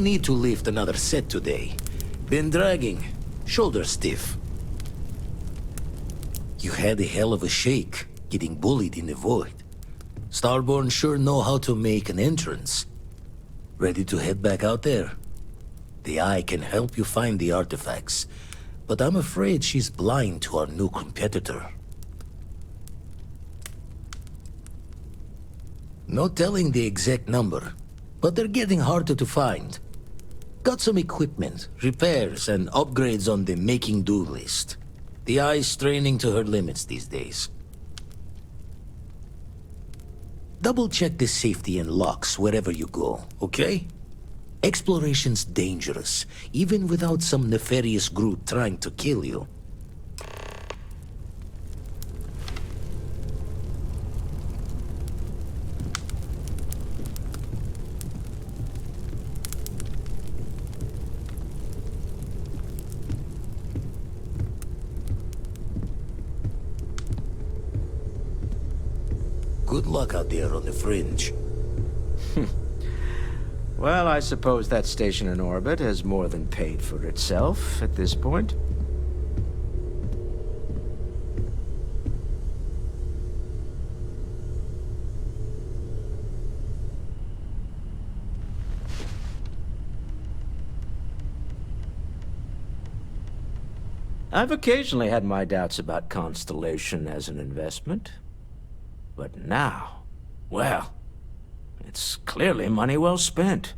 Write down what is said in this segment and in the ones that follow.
need to lift another set today. Been dragging. Shoulder stiff. You had a hell of a shake, getting bullied in the void. Starborn sure know how to make an entrance. Ready to head back out there? The Eye can help you find the artifacts, but I'm afraid she's blind to our new competitor. No telling the exact number, but they're getting harder to find. Got some equipment, repairs, and upgrades on the making do list. The Eye's straining to her limits these days. Double-check the safety and locks wherever you go, okay? Exploration's dangerous, even without some nefarious group trying to kill you. Good luck out there on the fringe. Well, I suppose that station in orbit has more than paid for itself at this point. I've occasionally had my doubts about Constellation as an investment. But now, well, it's clearly money well spent.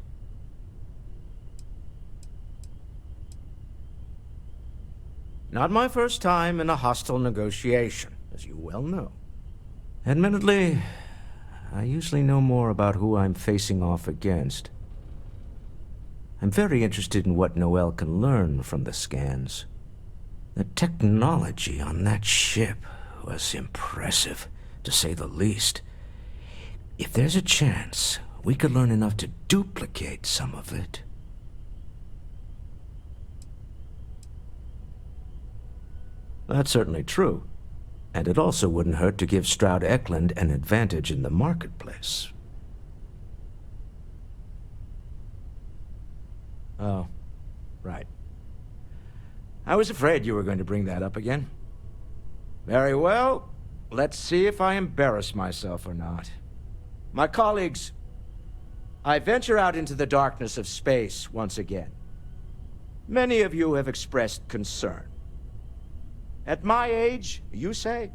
Not my first time in a hostile negotiation, as you well know. Admittedly, I usually know more about who I'm facing off against. I'm very interested in what Noel can learn from the scans. The technology on that ship was impressive, to say the least. If there's a chance, we could learn enough to duplicate some of it. That's certainly true. And it also wouldn't hurt to give Stroud Eklund an advantage in the marketplace. Oh, right. I was afraid you were going to bring that up again. Very well. Let's see if I embarrass myself or not. My colleagues, I venture out into the darkness of space once again. Many of you have expressed concern. At my age, you say,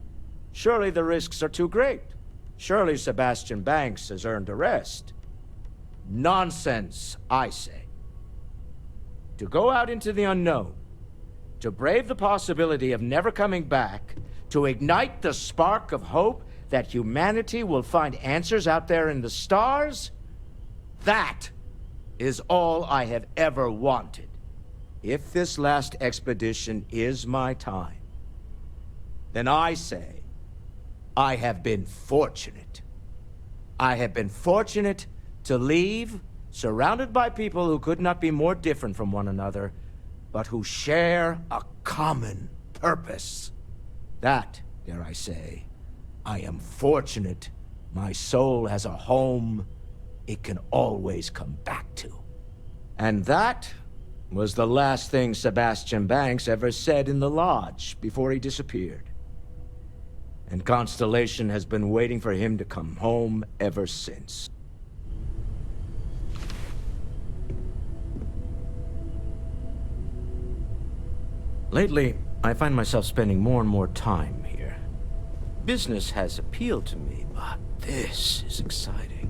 surely the risks are too great. Surely Sebastian Banks has earned a rest. Nonsense, I say. To go out into the unknown, to brave the possibility of never coming back, to ignite the spark of hope that humanity will find answers out there in the stars? That is all I have ever wanted. If this last expedition is my time, then I say, I have been fortunate. I have been fortunate to leave, surrounded by people who could not be more different from one another, but who share a common purpose. That, dare I say, I am fortunate my soul has a home it can always come back to. And that was the last thing Sebastian Banks ever said in the lodge before he disappeared. And Constellation has been waiting for him to come home ever since. Lately, I find myself spending more and more time here. Business has appealed to me, but this is exciting.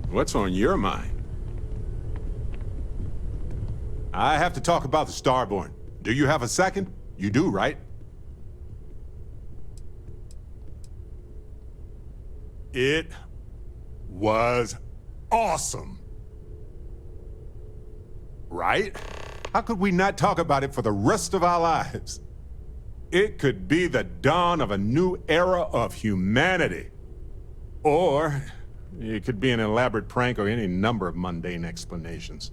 What's on your mind? I have to talk about the Starborn. Do you have a second? You do, right? It was awesome. Right? How could we not talk about it for the rest of our lives? It could be the dawn of a new era of humanity. Or it could be an elaborate prank or any number of mundane explanations.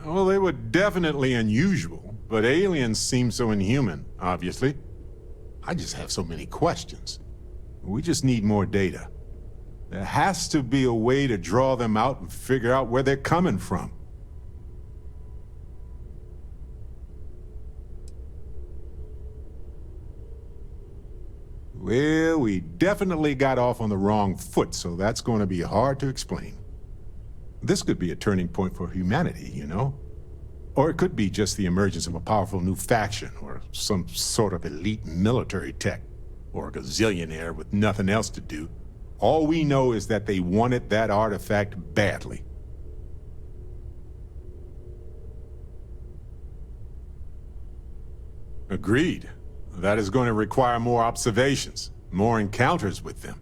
Well, they were definitely unusual, but aliens seem so inhuman, obviously. I just have so many questions. We just need more data. There has to be a way to draw them out and figure out where they're coming from. Well, we definitely got off on the wrong foot, so that's going to be hard to explain. This could be a turning point for humanity, you know? Or it could be just the emergence of a powerful new faction, or some sort of elite military tech, or a gazillionaire with nothing else to do. All we know is that they wanted that artifact badly. Agreed. That is going to require more observations, more encounters with them.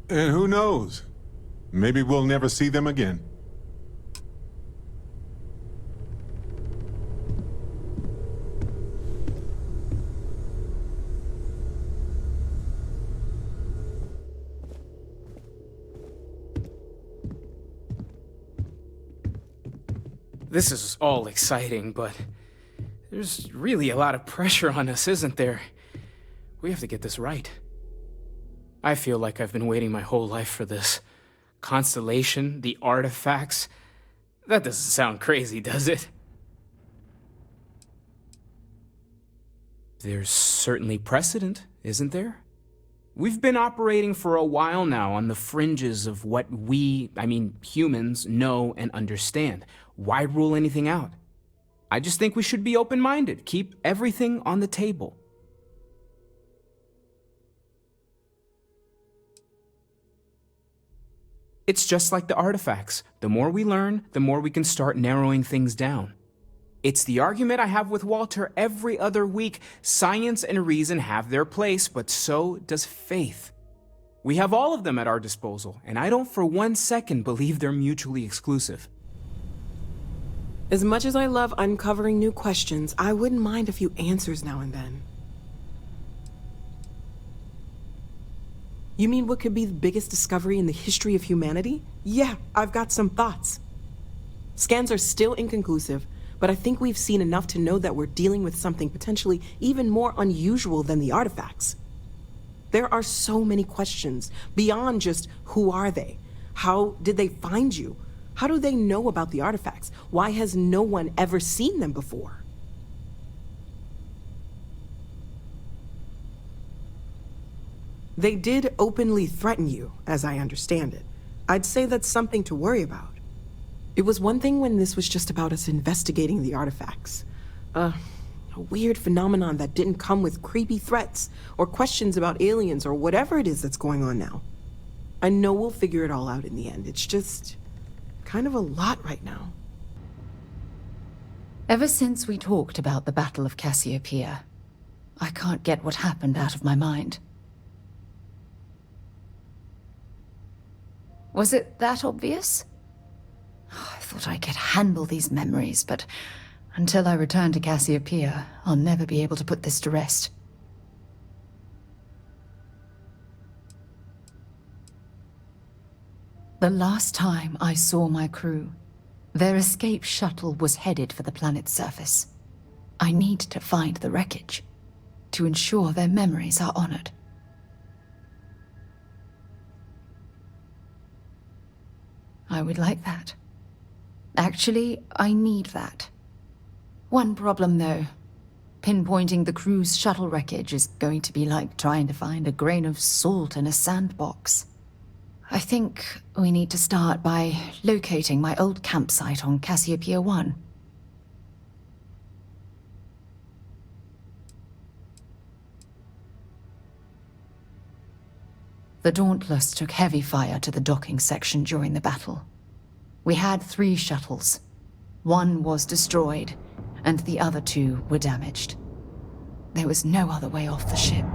And who knows? Maybe we'll never see them again. This is all exciting, but there's really a lot of pressure on us, isn't there? We have to get this right. I feel like I've been waiting my whole life for this. Constellation, the artifacts. That doesn't sound crazy, does it? There's certainly precedent, isn't there? We've been operating for a while now on the fringes of what humans, know and understand. Why rule anything out? I just think we should be open-minded, keep everything on the table. It's just like the artifacts. The more we learn, the more we can start narrowing things down. It's the argument I have with Walter every other week. Science and reason have their place, but so does faith. We have all of them at our disposal, and I don't for 1 second believe they're mutually exclusive. As much as I love uncovering new questions, I wouldn't mind a few answers now and then. You mean what could be the biggest discovery in the history of humanity? Yeah, I've got some thoughts. Scans are still inconclusive, but I think we've seen enough to know that we're dealing with something potentially even more unusual than the artifacts. There are so many questions beyond just who are they? How did they find you? How do they know about the artifacts? Why has no one ever seen them before? They did openly threaten you, as I understand it. I'd say that's something to worry about. It was one thing when this was just about us investigating the artifacts. A weird phenomenon that didn't come with creepy threats or questions about aliens or whatever it is that's going on now. I know we'll figure it all out in the end. It's just kind of a lot right now. Ever since we talked about the Battle of Cassiopeia, I can't get what happened out of my mind. Was it that obvious? I thought I could handle these memories, but until I return to Cassiopeia, I'll never be able to put this to rest. The last time I saw my crew, their escape shuttle was headed for the planet's surface. I need to find the wreckage to ensure their memories are honored. I would like that. Actually, I need that. One problem, though. Pinpointing the crew's shuttle wreckage is going to be like trying to find a grain of salt in a sandbox. I think we need to start by locating my old campsite on Cassiopeia 1. The Dauntless took heavy fire to the docking section during the battle. We had 3 shuttles. One was destroyed, and the other 2 were damaged. There was no other way off the ship.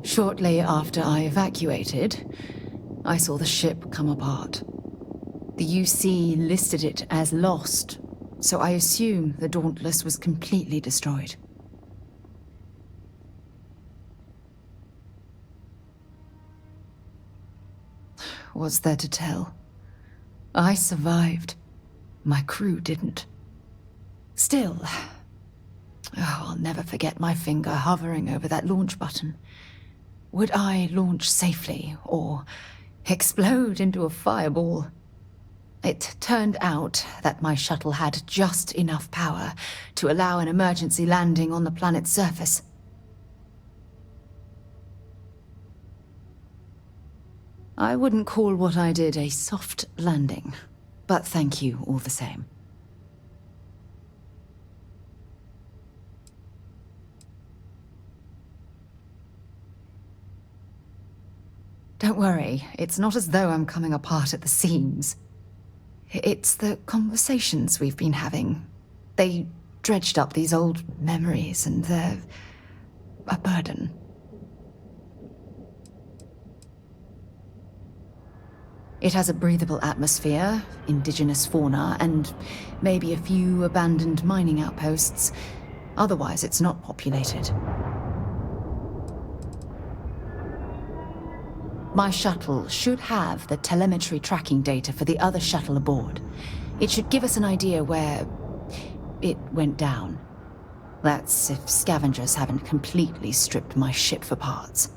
Shortly after I evacuated, I saw the ship come apart. The UC listed it as lost, so I assume the Dauntless was completely destroyed. What's there to tell? I survived. My crew didn't. Still, Oh, I'll never forget my finger hovering over that launch button. Would I launch safely, or explode into a fireball? It turned out that my shuttle had just enough power to allow an emergency landing on the planet's surface. I wouldn't call what I did a soft landing, but thank you all the same. Don't worry, it's not as though I'm coming apart at the seams. It's the conversations we've been having. They dredged up these old memories, and they're a burden. It has a breathable atmosphere, indigenous fauna, and maybe a few abandoned mining outposts. Otherwise, it's not populated. My shuttle should have the telemetry tracking data for the other shuttle aboard. It should give us an idea where it went down. That's if scavengers haven't completely stripped my ship for parts.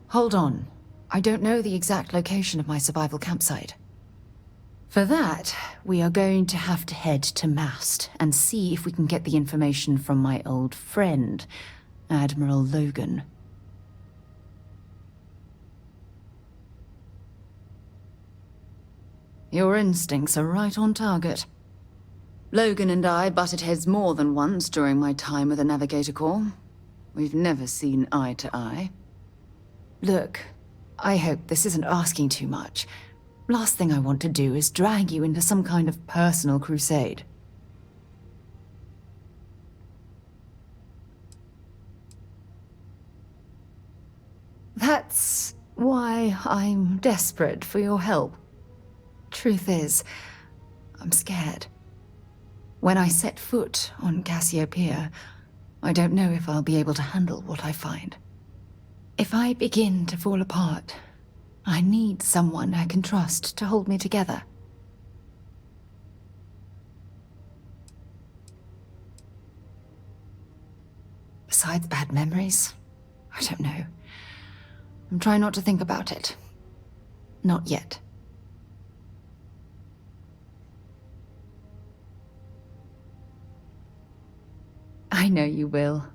Hold on. I don't know the exact location of my survival campsite. For that, we are going to have to head to Mast and see if we can get the information from my old friend, Admiral Logan. Your instincts are right on target. Logan and I butted heads more than once during my time with the Navigator Corps. We've never seen eye to eye. Look, I hope this isn't asking too much. Last thing I want to do is drag you into some kind of personal crusade. That's why I'm desperate for your help. Truth is, I'm scared. When I set foot on Cassiopeia, I don't know if I'll be able to handle what I find. If I begin to fall apart, I need someone I can trust to hold me together. Besides bad memories, I don't know. I'm trying not to think about it. Not yet. I know you will.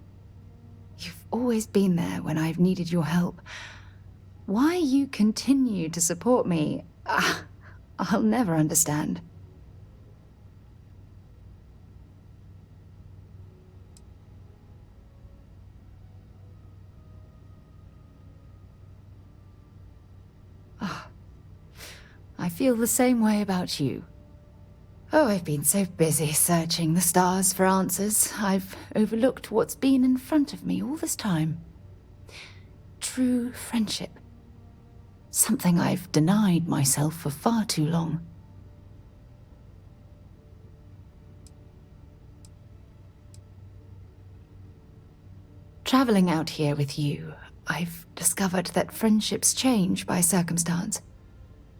You've always been there when I've needed your help. Why you continue to support me, I'll never understand. I feel the same way about you. Oh, I've been so busy searching the stars for answers, I've overlooked what's been in front of me all this time. True friendship. Something I've denied myself for far too long. Traveling out here with you, I've discovered that friendships change by circumstance.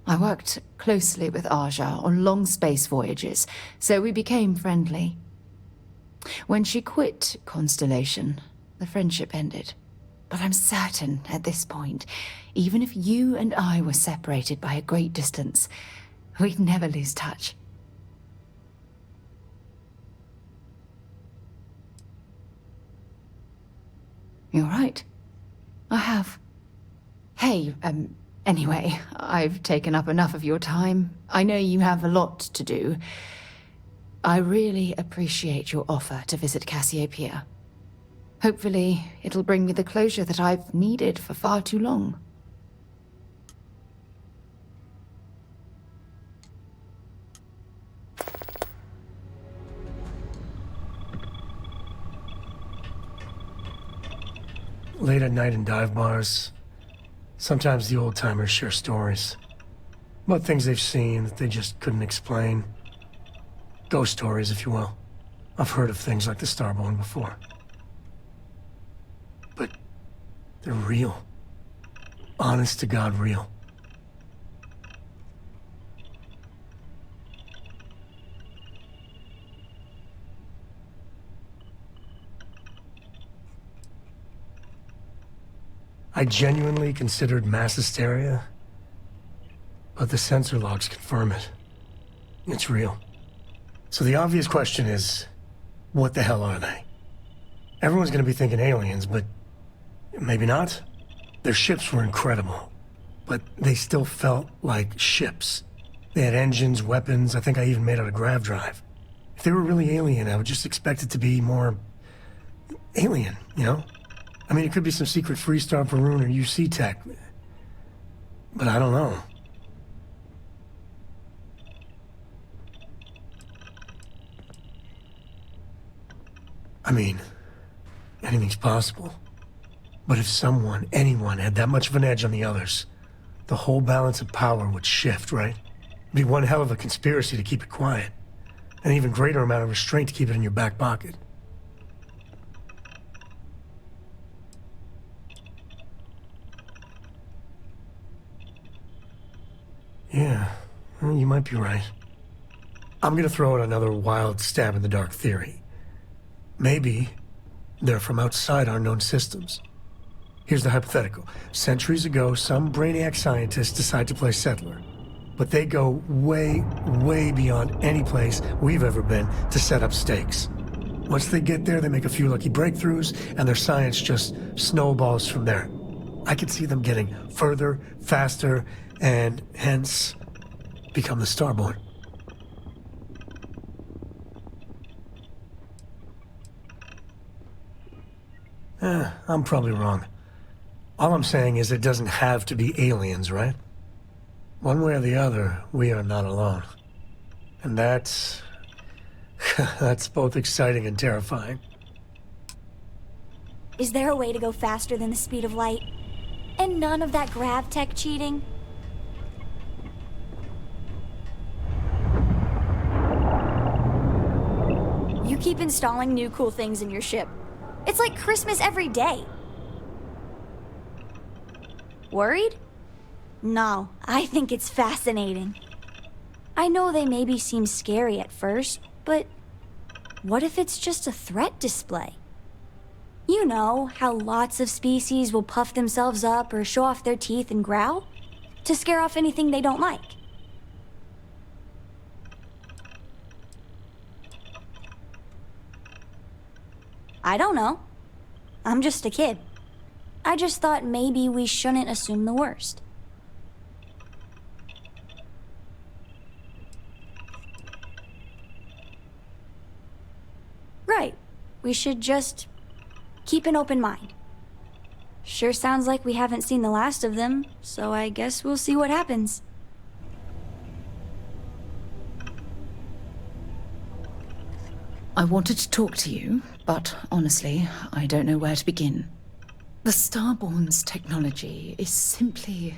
I worked closely with Aja on long space voyages, so we became friendly. When she quit Constellation, the friendship ended. But I'm certain at this point, even if you and I were separated by a great distance, we'd never lose touch. You're right. I have. Hey, anyway, I've taken up enough of your time. I know you have a lot to do. I really appreciate your offer to visit Cassiopeia. Hopefully, it'll bring me the closure that I've needed for far too long. Late at night in dive bars, sometimes the old-timers share stories about things they've seen that they just couldn't explain. Ghost stories, if you will. I've heard of things like the Starborn before. But they're real. Honest to God real. I genuinely considered mass hysteria, but the sensor logs confirm it. It's real. So the obvious question is, what the hell are they? Everyone's gonna be thinking aliens, but maybe not. Their ships were incredible, but they still felt like ships. They had engines, weapons, I think I even made out a grav drive. If they were really alien, I would just expect it to be more alien, you know? I mean, it could be some secret Freestar Varun or UC tech, but I don't know. I mean, anything's possible. But if someone, anyone, had that much of an edge on the others, the whole balance of power would shift, right? It'd be one hell of a conspiracy to keep it quiet. An even greater amount of restraint to keep it in your back pocket. Yeah, well, you might be right. I'm gonna throw out another wild stab in the dark theory. Maybe they're from outside our known systems. Here's the hypothetical. Centuries ago, some brainiac scientists decide to play settler. But they go way, way beyond any place we've ever been to set up stakes. Once they get there, they make a few lucky breakthroughs, and their science just snowballs from there. I could see them getting further, faster, and hence become the Starborn. I'm probably wrong. All I'm saying is it doesn't have to be aliens, right? One way or the other, we are not alone. And that's... that's both exciting and terrifying. Is there a way to go faster than the speed of light? And none of that grav tech cheating? You keep installing new cool things in your ship. It's like Christmas every day. Worried? No, I think it's fascinating. I know they maybe seem scary at first, but what if it's just a threat display? You know how lots of species will puff themselves up or show off their teeth and growl to scare off anything they don't like. I don't know. I'm just a kid. I just thought maybe we shouldn't assume the worst. Right. We should just keep an open mind. Sure sounds like we haven't seen the last of them, so I guess we'll see what happens. I wanted to talk to you, but honestly, I don't know where to begin. The Starborn's technology is simply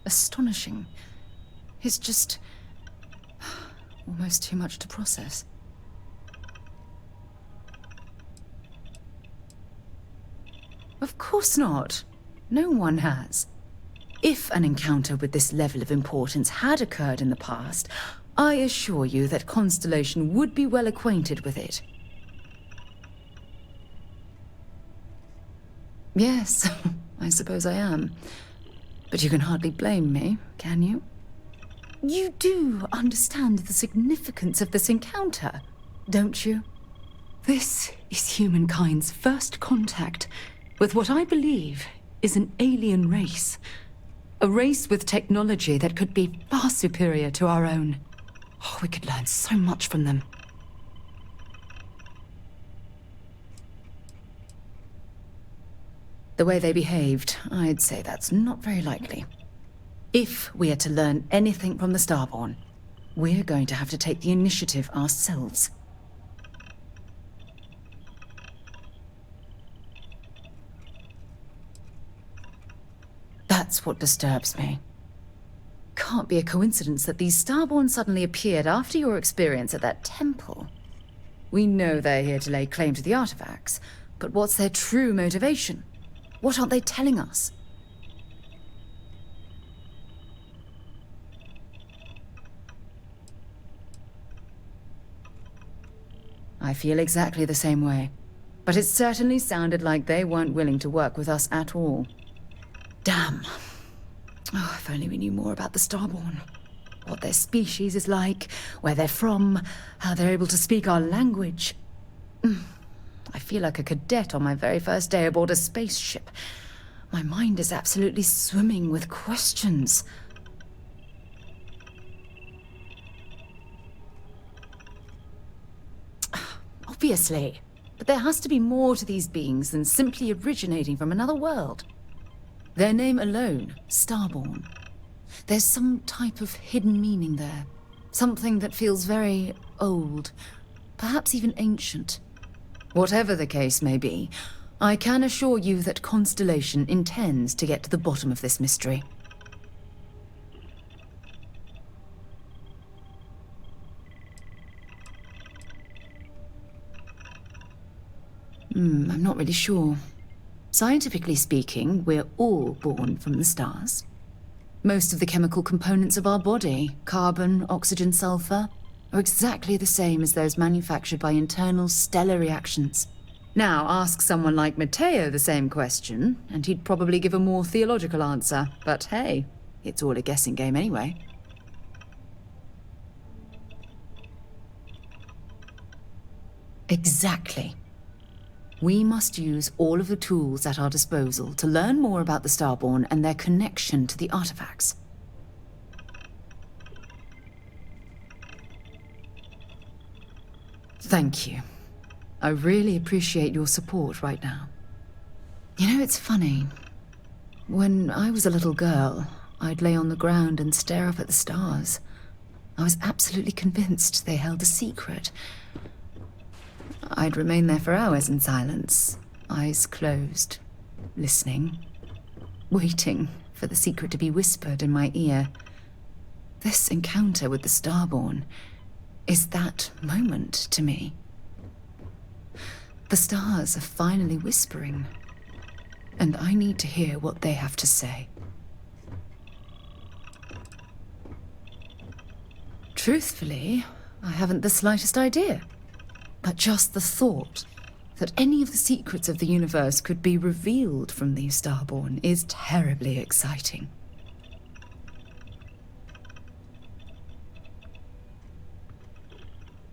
astonishing. It's just almost too much to process. Of course not. No one has. If an encounter with this level of importance had occurred in the past, I assure you that Constellation would be well acquainted with it. Yes, I suppose I am. But you can hardly blame me, can you? You do understand the significance of this encounter, don't you? This is humankind's first contact with what I believe is an alien race. A race with technology that could be far superior to our own. Oh, we could learn so much from them. The way they behaved, I'd say that's not very likely. If we are to learn anything from the Starborn, we're going to have to take the initiative ourselves. That's what disturbs me. Can't be a coincidence that these Starborn suddenly appeared after your experience at that temple. We know they're here to lay claim to the artifacts, but what's their true motivation? What aren't they telling us? I feel exactly the same way, but it certainly sounded like they weren't willing to work with us at all. Damn. Oh, if only we knew more about the Starborn. What their species is like, where they're from, how they're able to speak our language. I feel like a cadet on my very first day aboard a spaceship. My mind is absolutely swimming with questions. Obviously. But there has to be more to these beings than simply originating from another world. Their name alone, Starborn. There's some type of hidden meaning there. Something that feels very old, perhaps even ancient. Whatever the case may be, I can assure you that Constellation intends to get to the bottom of this mystery. I'm not really sure. Scientifically speaking, we're all born from the stars. Most of the chemical components of our body, carbon, oxygen, sulfur, are exactly the same as those manufactured by internal stellar reactions. Now, ask someone like Matteo the same question, and he'd probably give a more theological answer. But hey, it's all a guessing game anyway. Exactly. We must use all of the tools at our disposal to learn more about the Starborn and their connection to the artifacts. Thank you. I really appreciate your support right now. You know, it's funny. When I was a little girl, I'd lay on the ground and stare up at the stars. I was absolutely convinced they held a secret. I'd remain there for hours in silence, eyes closed, listening, waiting for the secret to be whispered in my ear. This encounter with the Starborn is that moment to me. The stars are finally whispering, and I need to hear what they have to say. Truthfully, I haven't the slightest idea. But just the thought that any of the secrets of the universe could be revealed from these Starborn is terribly exciting.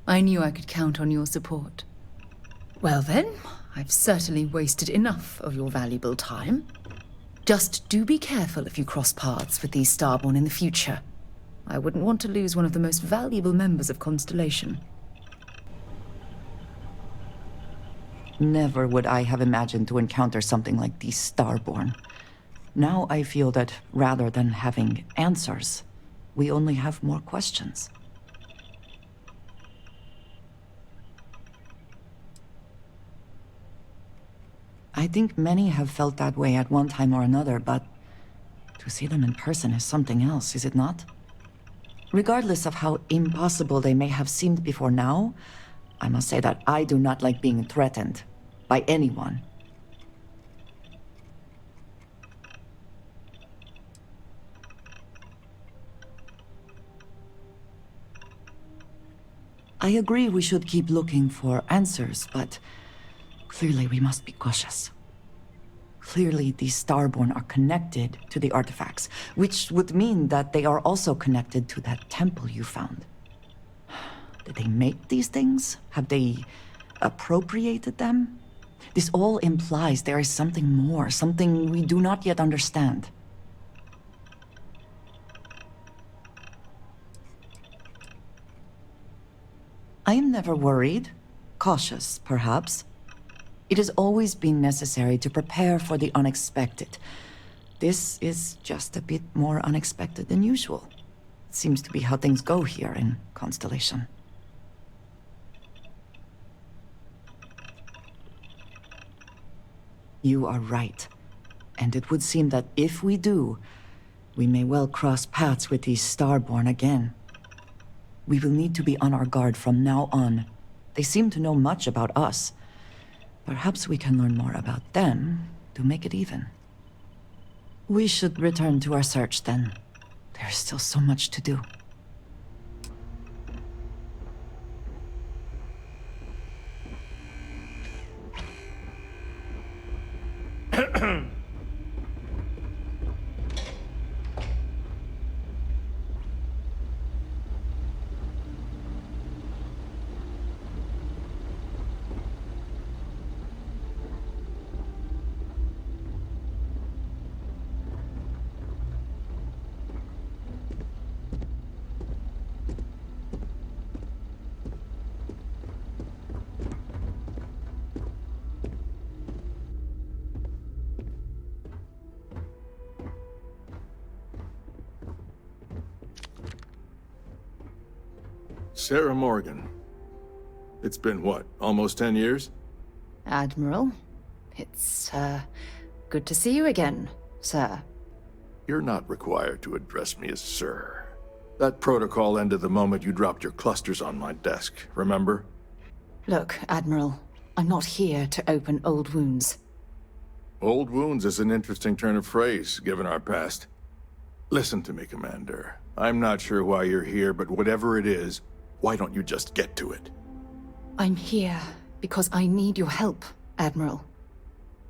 I knew I could count on your support. Well then, I've certainly wasted enough of your valuable time. Just do be careful if you cross paths with these Starborn in the future. I wouldn't want to lose one of the most valuable members of Constellation. Never would I have imagined to encounter something like these Starborn. Now I feel that rather than having answers, we only have more questions. I think many have felt that way at one time or another, but to see them in person is something else, is it not? Regardless of how impossible they may have seemed before now, I must say that I do not like being threatened by anyone. I agree we should keep looking for answers, but clearly we must be cautious. Clearly these Starborn are connected to the artifacts, which would mean that they are also connected to that temple you found. Did they make these things? Have they appropriated them? This all implies there is something more, something we do not yet understand. I am never worried. Cautious, perhaps. It has always been necessary to prepare for the unexpected. This is just a bit more unexpected than usual. It seems to be how things go here in Constellation. You are right. And it would seem that if we do, we may well cross paths with these Starborn again. We will need to be on our guard from now on. They seem to know much about us. Perhaps we can learn more about them to make it even. We should return to our search then. There's still so much to do. Sarah Morgan. It's been what, almost 10 years? Admiral, it's, good to see you again, sir. You're not required to address me as sir. That protocol ended the moment you dropped your clusters on my desk, remember? Look, Admiral, I'm not here to open old wounds. Old wounds is an interesting turn of phrase, given our past. Listen to me, Commander. I'm not sure why you're here, but whatever it is, why don't you just get to it? I'm here because I need your help, Admiral.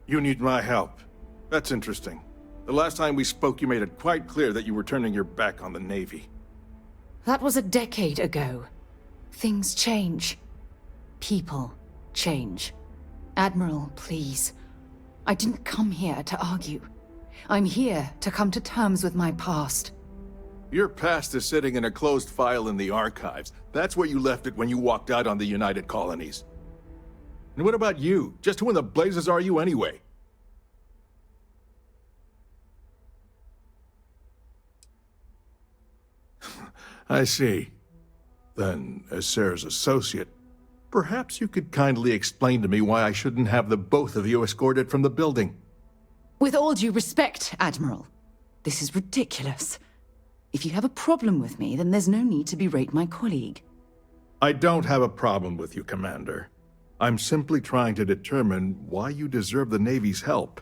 You need my help. That's interesting. The last time we spoke, you made it quite clear that you were turning your back on the Navy. That was a decade ago. Things change. People change. Admiral, please. I didn't come here to argue. I'm here to come to terms with my past. Your past is sitting in a closed file in the archives. That's where you left it when you walked out on the United Colonies. And what about you? Just who in the blazes are you anyway? I see. Then, as Sarah's associate, perhaps you could kindly explain to me why I shouldn't have the both of you escorted from the building. With all due respect, Admiral, this is ridiculous. If you have a problem with me, then there's no need to berate my colleague. I don't have a problem with you, Commander. I'm simply trying to determine why you deserve the Navy's help.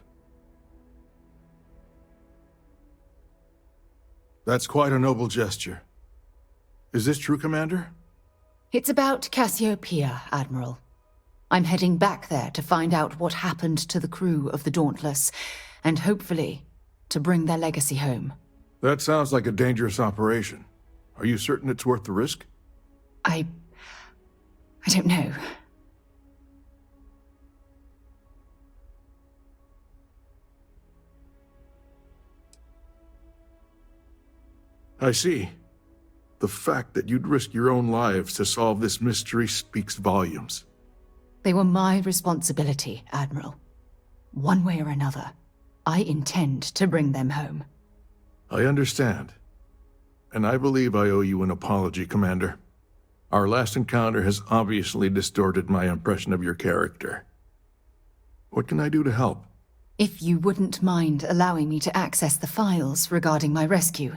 That's quite a noble gesture. Is this true, Commander? It's about Cassiopeia, Admiral. I'm heading back there to find out what happened to the crew of the Dauntless, and hopefully, to bring their legacy home. That sounds like a dangerous operation. Are you certain it's worth the risk? I don't know. I see. The fact that you'd risk your own lives to solve this mystery speaks volumes. They were my responsibility, Admiral. One way or another, I intend to bring them home. I understand. And I believe I owe you an apology, Commander. Our last encounter has obviously distorted my impression of your character. What can I do to help? If you wouldn't mind allowing me to access the files regarding my rescue,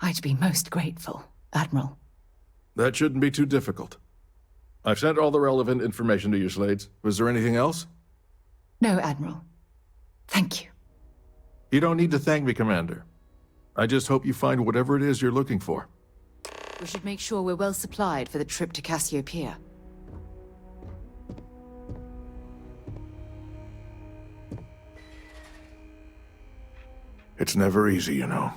I'd be most grateful, Admiral. That shouldn't be too difficult. I've sent all the relevant information to you, Slades. Was there anything else? No, Admiral. Thank you. You don't need to thank me, Commander. I just hope you find whatever it is you're looking for. We should make sure we're well supplied for the trip to Cassiopeia. It's never easy, you know.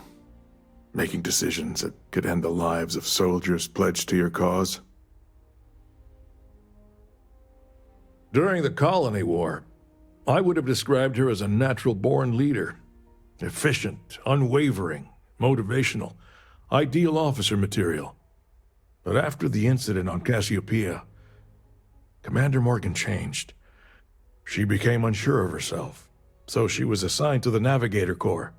Making decisions that could end the lives of soldiers pledged to your cause. During the Colony War, I would have described her as a natural-born leader. Efficient, unwavering, motivational, ideal officer material. But after the incident on Cassiopeia, Commander Morgan changed. She became unsure of herself, so she was assigned to the Navigator Corps.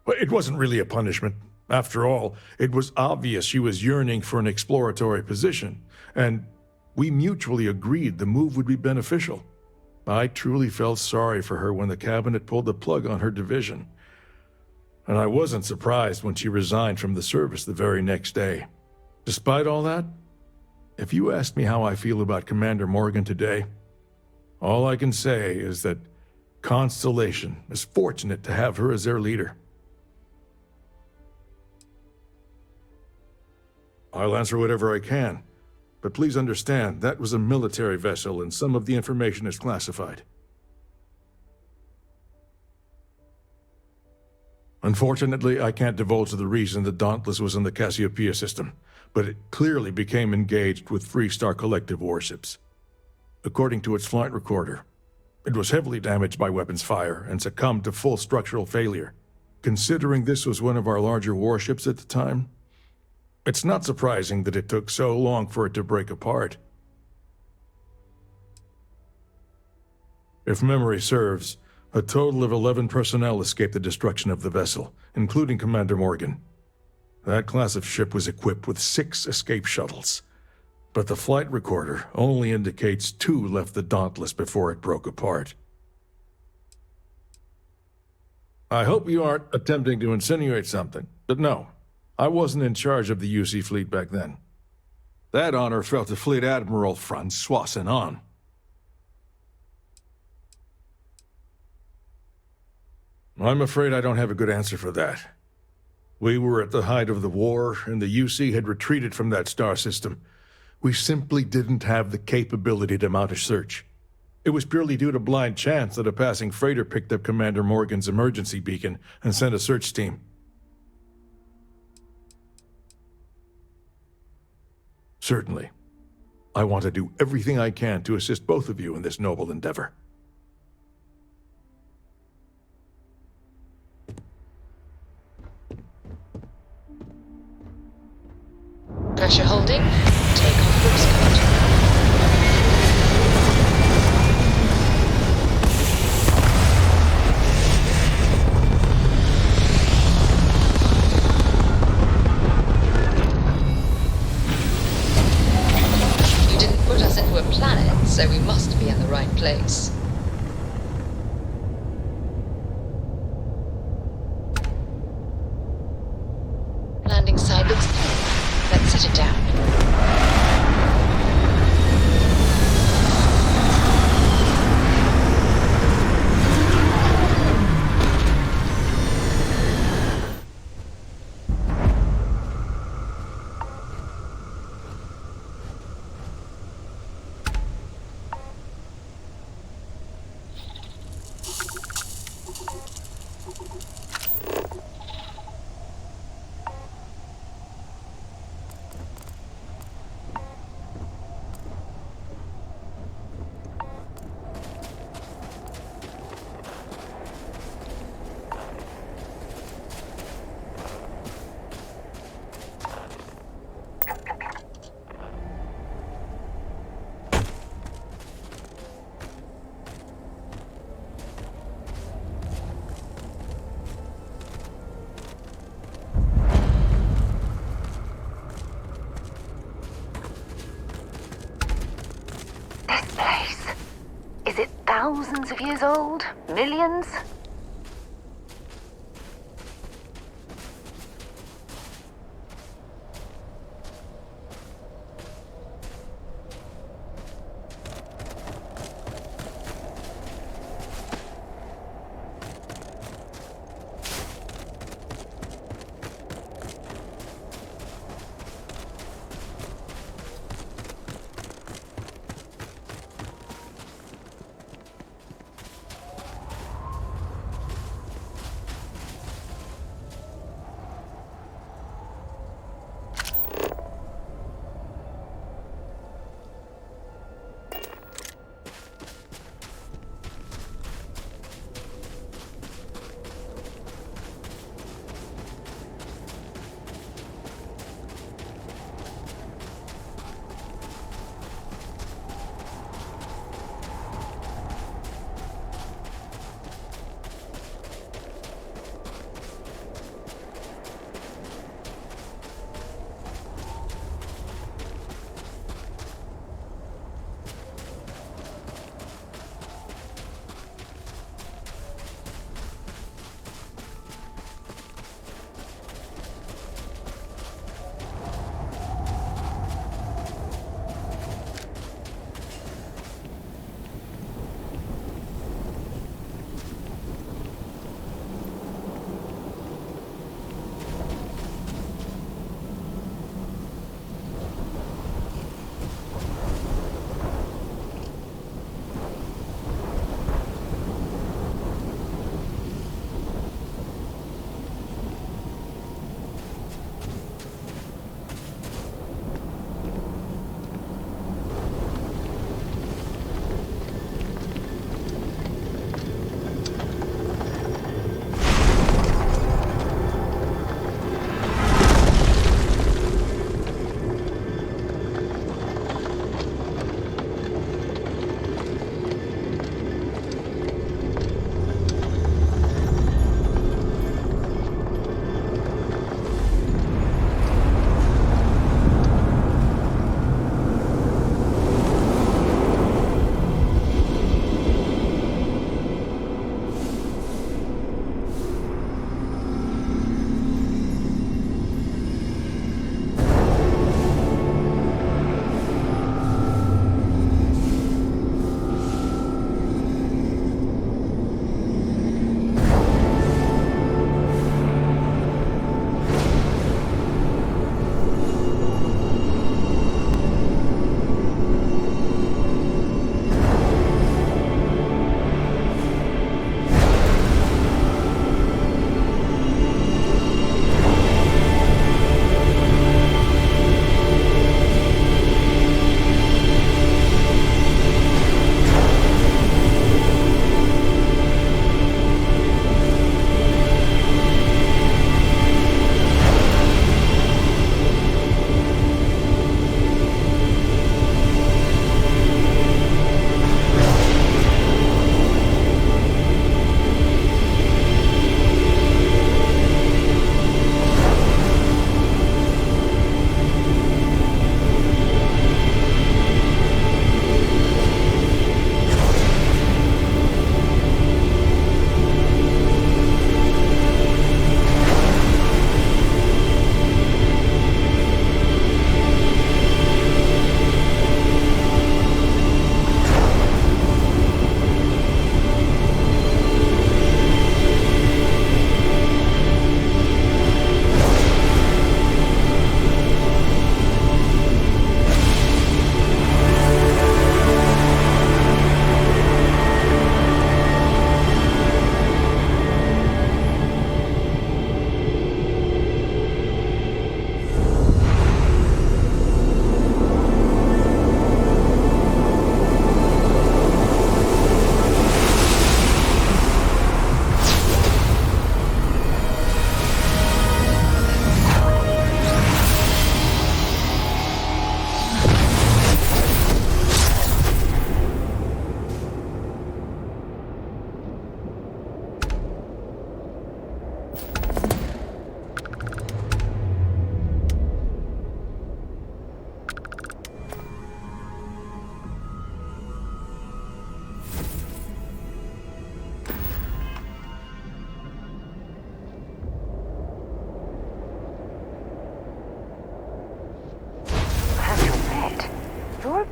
But it wasn't really a punishment. After all, it was obvious she was yearning for an exploratory position, and we mutually agreed the move would be beneficial. I truly felt sorry for her when the cabinet pulled the plug on her division. And I wasn't surprised when she resigned from the service the very next day. Despite all that, if you ask me how I feel about Commander Morgan today, all I can say is that Constellation is fortunate to have her as their leader. I'll answer whatever I can, but please understand that was a military vessel and some of the information is classified. Unfortunately, I can't divulge the reason the Dauntless was in the Cassiopeia system, but it clearly became engaged with Freestar Collective warships. According to its flight recorder, it was heavily damaged by weapons fire and succumbed to full structural failure. Considering this was one of our larger warships at the time, it's not surprising that it took so long for it to break apart. If memory serves, a total of 11 personnel escaped the destruction of the vessel, including Commander Morgan. That class of ship was equipped with 6 escape shuttles. but the flight recorder only indicates 2 left the Dauntless before it broke apart. I hope you aren't attempting to insinuate something, but no, I wasn't in charge of the UC fleet back then. That honor fell to Fleet Admiral Francois Senon. I'm afraid I don't have a good answer for that. We were at the height of the war, and the UC had retreated from that star system. We simply didn't have the capability to mount a search. It was purely due to blind chance that a passing freighter picked up Commander Morgan's emergency beacon and sent a search team. Certainly. I want to do everything I can to assist both of you in this noble endeavor. Pressure holding. Take off course code. You didn't put us into a planet, so we must be in the right place. Landing side looks clear. Let's set it down. Is it thousands of years old? Millions?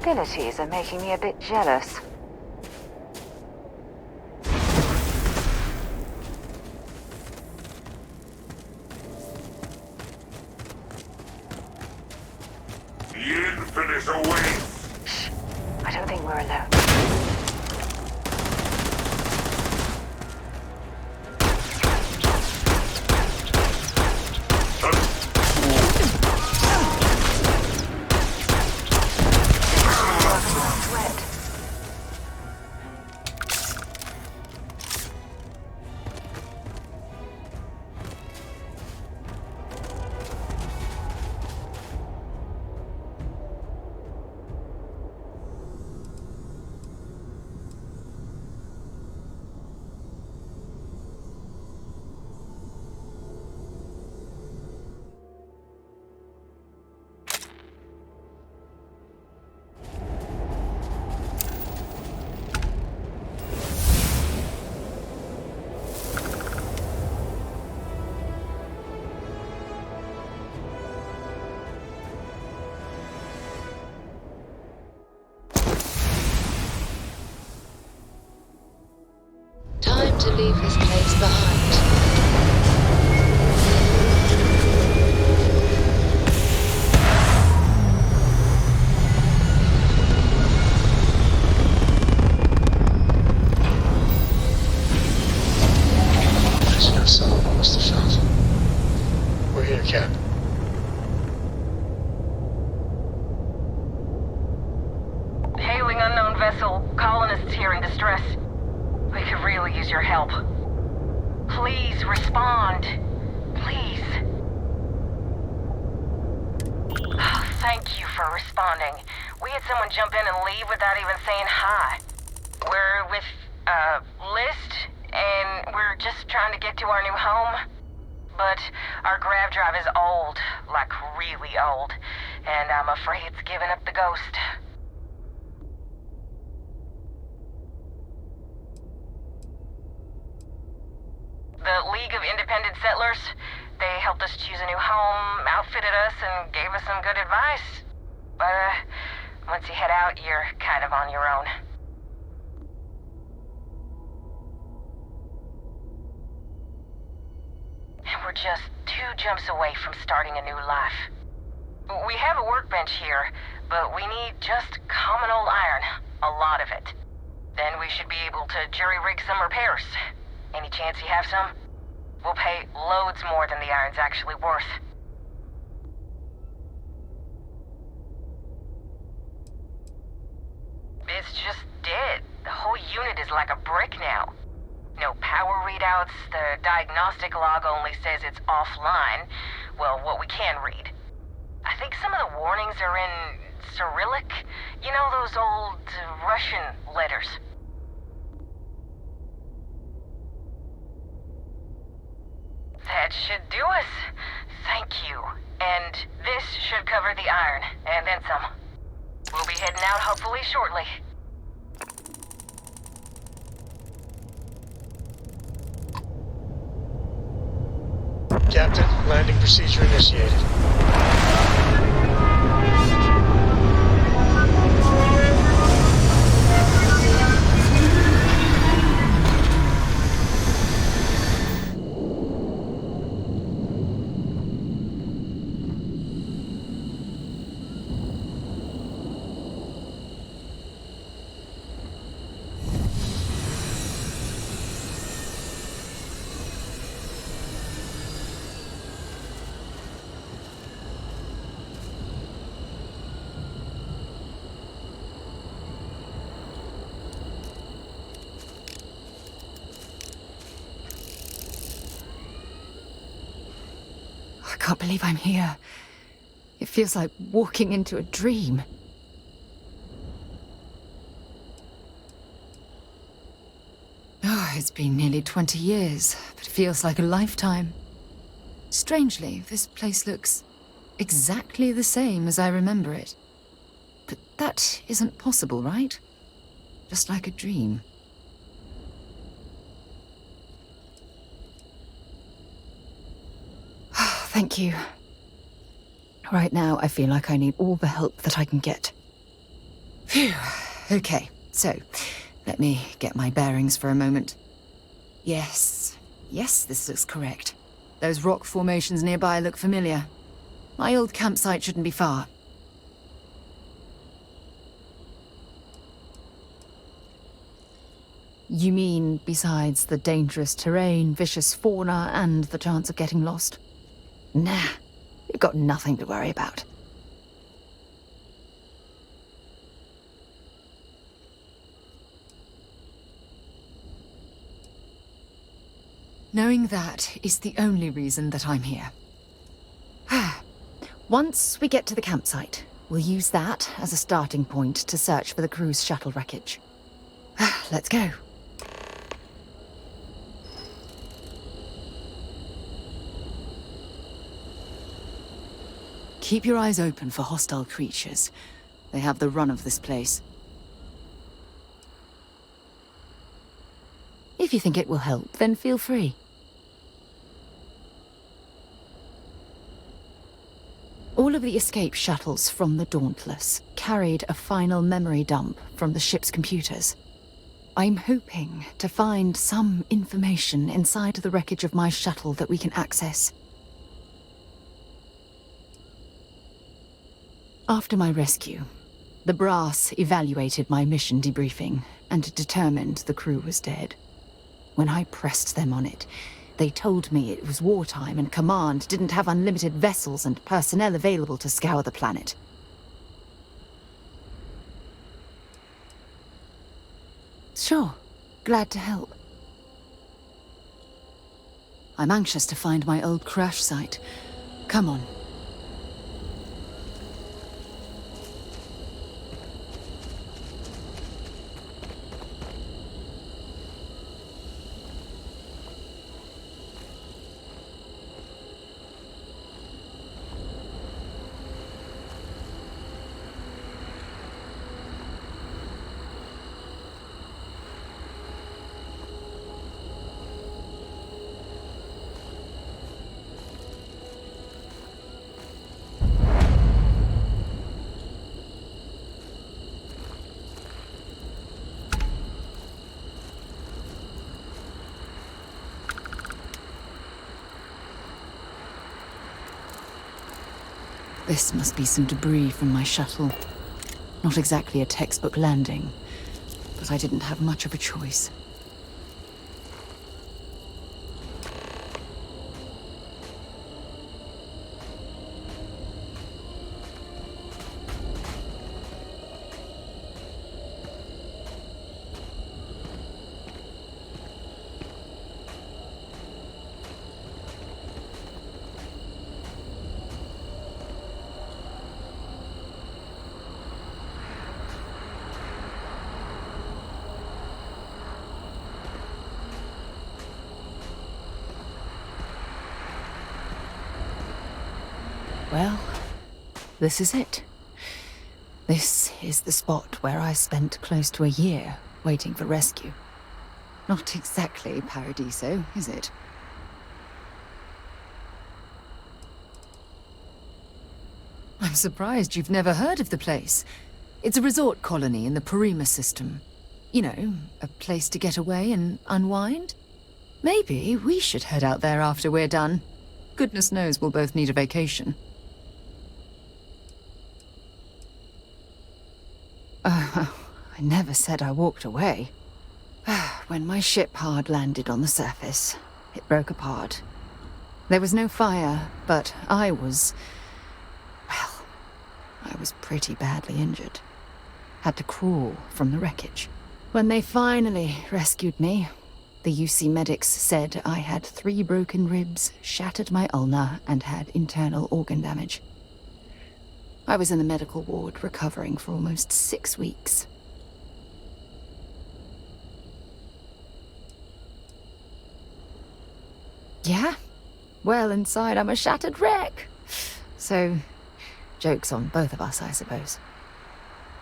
abilities are making me a bit jealous. The Infinite awaits! Shh. I don't think we're alone. Time to leave this place behind. Prisoner someone must have found. We're here, Cap. Hailing unknown vessel. Colonists here in distress. We could really use your help. Please respond. Please. Thank you for responding. We had someone jump in and leave without even saying hi. We're with, List, and we're just trying to get to our new home. But our grav drive is old, like really old, and I'm afraid it's giving up the ghost. The League of Independent Settlers, they helped us choose a new home, outfitted us, and gave us some good advice. But, once you head out, you're kind of on your own. And we're just 2 jumps away from starting a new life. We have a workbench here, but we need just common old iron. A lot of it. Then we should be able to jury-rig some repairs. Any chance you have some? We'll pay loads more than the iron's actually worth. It's just dead. The whole unit is like a brick now. No power readouts, the diagnostic log only says it's offline. Well, what we can read. I think some of the warnings are in Cyrillic. You know those old Russian letters. That should do us. Thank you. And this should cover the iron, and then some. We'll be heading out hopefully shortly. Captain, landing procedure initiated. I can't believe I'm here. It feels like walking into a dream. Oh, it's been nearly 20 years, but it feels like a lifetime. Strangely, this place looks exactly the same as I remember it. But that isn't possible, right? Just like a dream. Thank you. Right now, I feel like I need all the help that I can get. Phew. Okay, so let me get my bearings for a moment. Yes, this looks correct. Those rock formations nearby look familiar. My old campsite shouldn't be far. You mean besides the dangerous terrain, vicious fauna, and the chance of getting lost? Nah, you've got nothing to worry about. Knowing that is the only reason that I'm here. Once we get to the campsite, we'll use that as a starting point to search for the cruise shuttle wreckage. Let's go. Keep your eyes open for hostile creatures. They have the run of this place. If you think it will help, then feel free. All of the escape shuttles from the Dauntless carried a final memory dump from the ship's computers. I'm hoping to find some information inside the wreckage of my shuttle that we can access. After my rescue, the brass evaluated my mission debriefing and determined the crew was dead. When I pressed them on it, they told me it was wartime and Command didn't have unlimited vessels and personnel available to scour the planet. Sure, glad to help. I'm anxious to find my old crash site. Come on. This must be some debris from my shuttle. Not exactly a textbook landing, but I didn't have much of a choice. Well, this is it. This is the spot where I spent close to a year waiting for rescue. Not exactly Paradiso, is it? I'm surprised you've never heard of the place. It's a resort colony in the Memoriam system. You know, a place to get away and unwind. Maybe we should head out there after we're done. Goodness knows we'll both need a vacation. I never said I walked away. When my ship hard landed on the surface, it broke apart. There was no fire, but I was pretty badly injured. Had to crawl from the wreckage. When they finally rescued me, the UC medics said I had 3 broken ribs, shattered my ulna, and had internal organ damage. I was in the medical ward recovering for almost 6 weeks. Yeah? Well, inside I'm a shattered wreck. So, joke's on both of us, I suppose.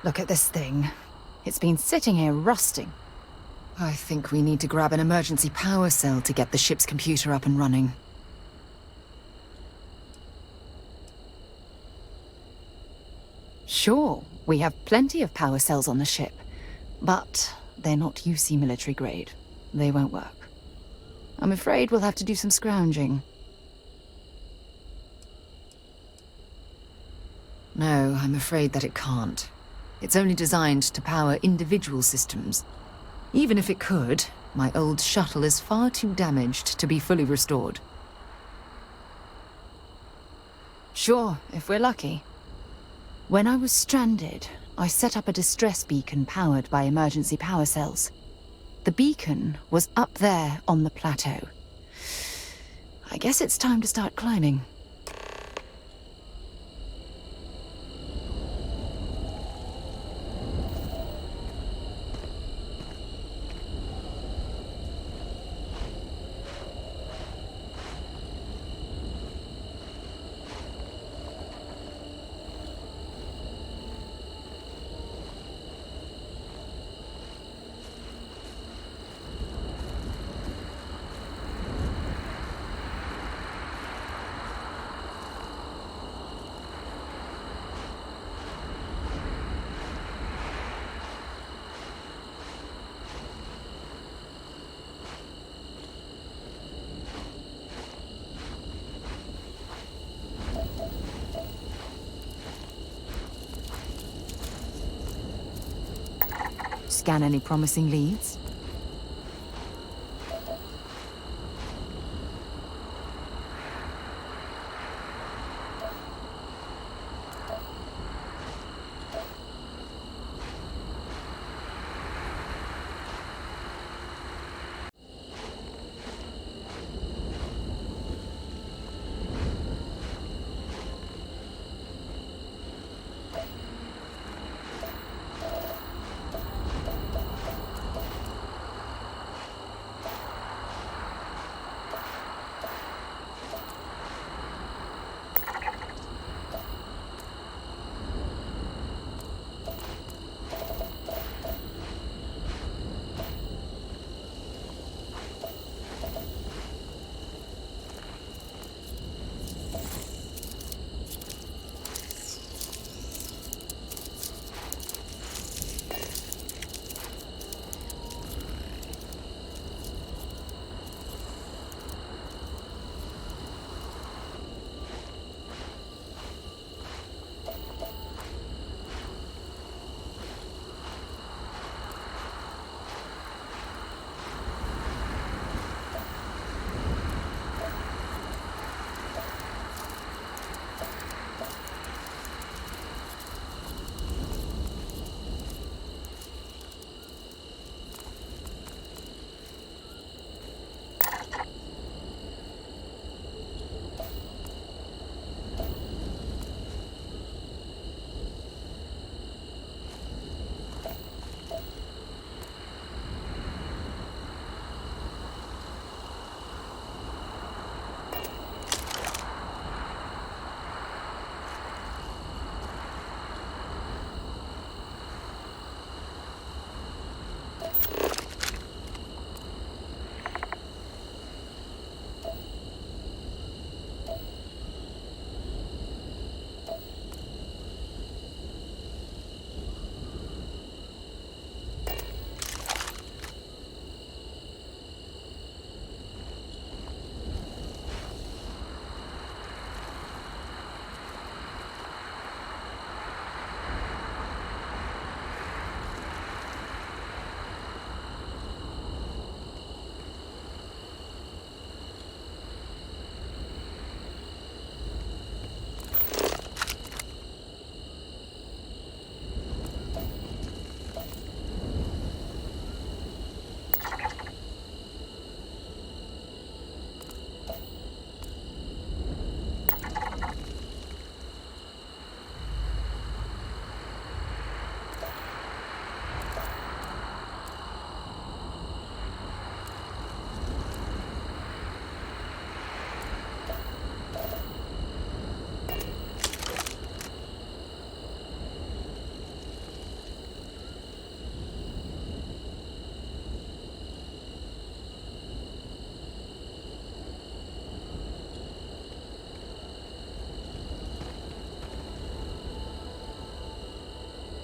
Look at this thing. It's been sitting here rusting. I think we need to grab an emergency power cell to get the ship's computer up and running. Sure, We have plenty of power cells on the ship, but they're not UC military grade. They won't work. I'm afraid we'll have to do some scrounging. No, I'm afraid that it can't. It's only designed to power individual systems. Even if it could, my old shuttle is far too damaged to be fully restored. Sure, if we're lucky. When I was stranded, I set up a distress beacon powered by emergency power cells. The beacon was up there on the plateau. I guess it's time to start climbing. Scan any promising leads?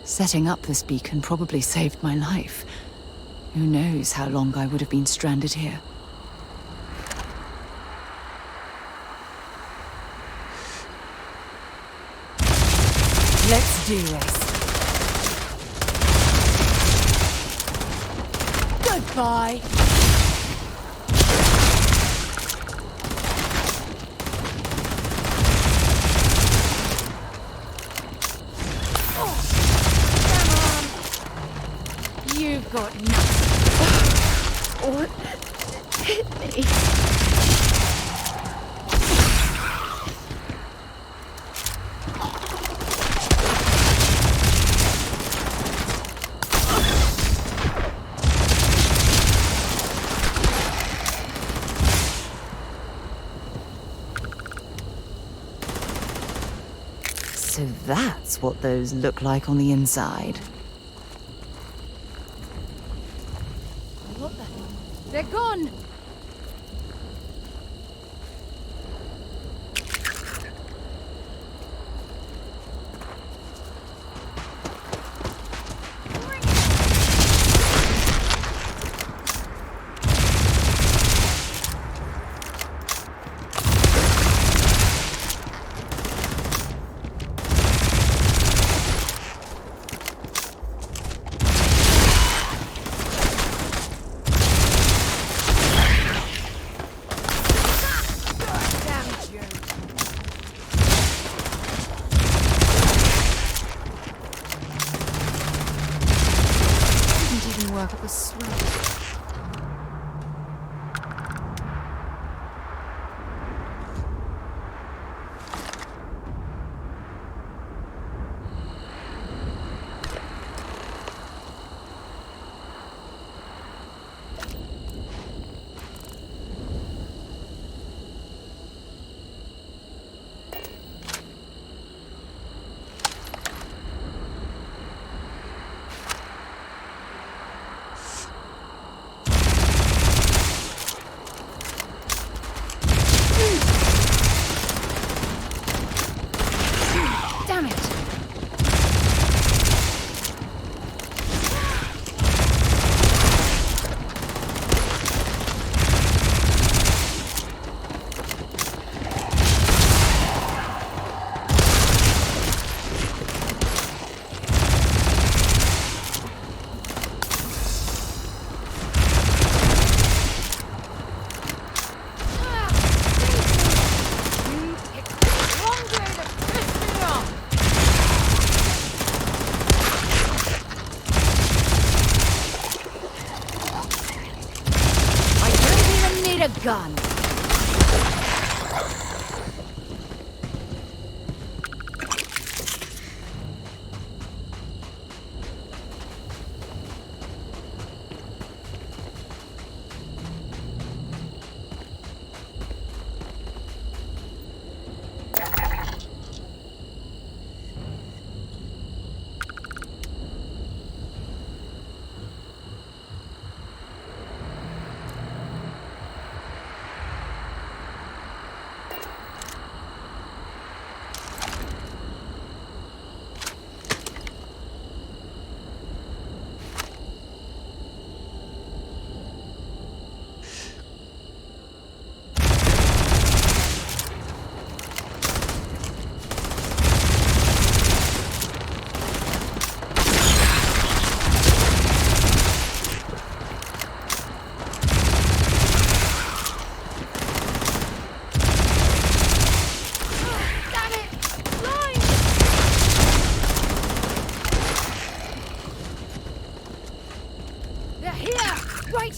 Setting up this beacon probably saved my life. Who knows how long I would have been stranded here. Let's do this. Goodbye. You've got nothing. What hit me? So that's what those look like on the inside. They're gone! Work up a sweat. Gun.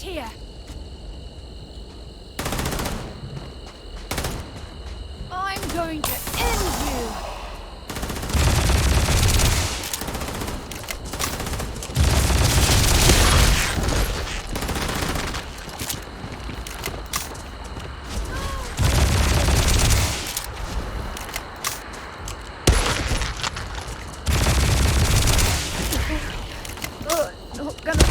Here. I'm going to end you. Not gonna.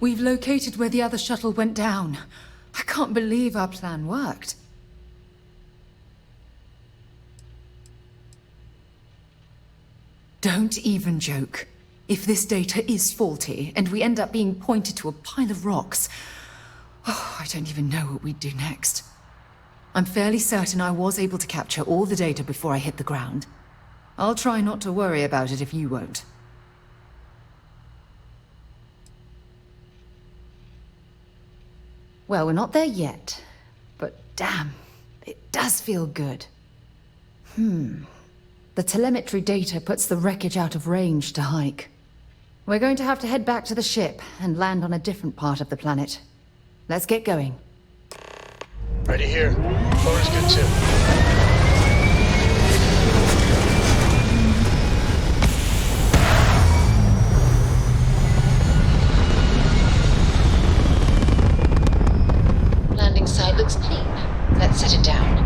We've located where the other shuttle went down. I can't believe our plan worked. Don't even joke. If this data is faulty, and we end up being pointed to a pile of rocks, I don't even know what we'd do next. I'm fairly certain I was able to capture all the data before I hit the ground. I'll try not to worry about it if you won't. Well, we're not there yet, but damn, it does feel good. The telemetry data puts the wreckage out of range to hike. We're going to have to head back to the ship and land on a different part of the planet. Let's get going. Ready here. Motor's good too. Landing site looks clean. Let's set it down.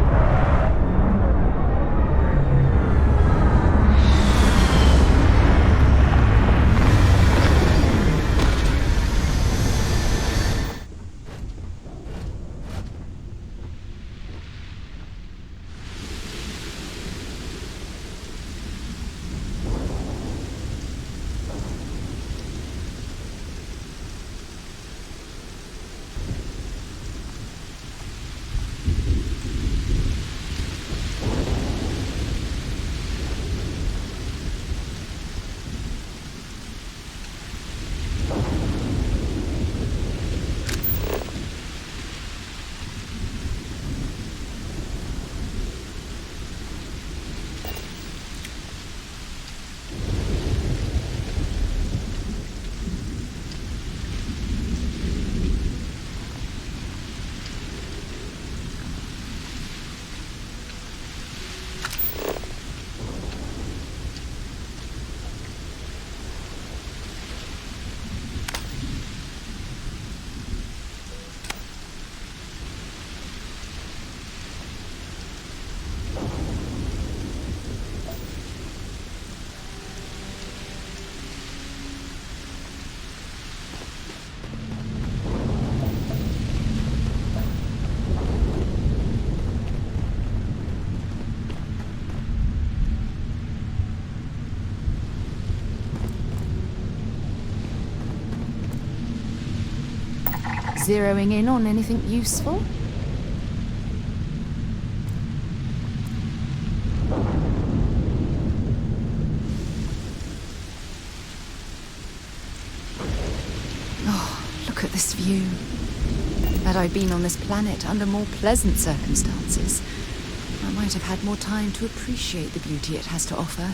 Zeroing in on anything useful? Oh, look at this view. Had I been on this planet under more pleasant circumstances, I might have had more time to appreciate the beauty it has to offer.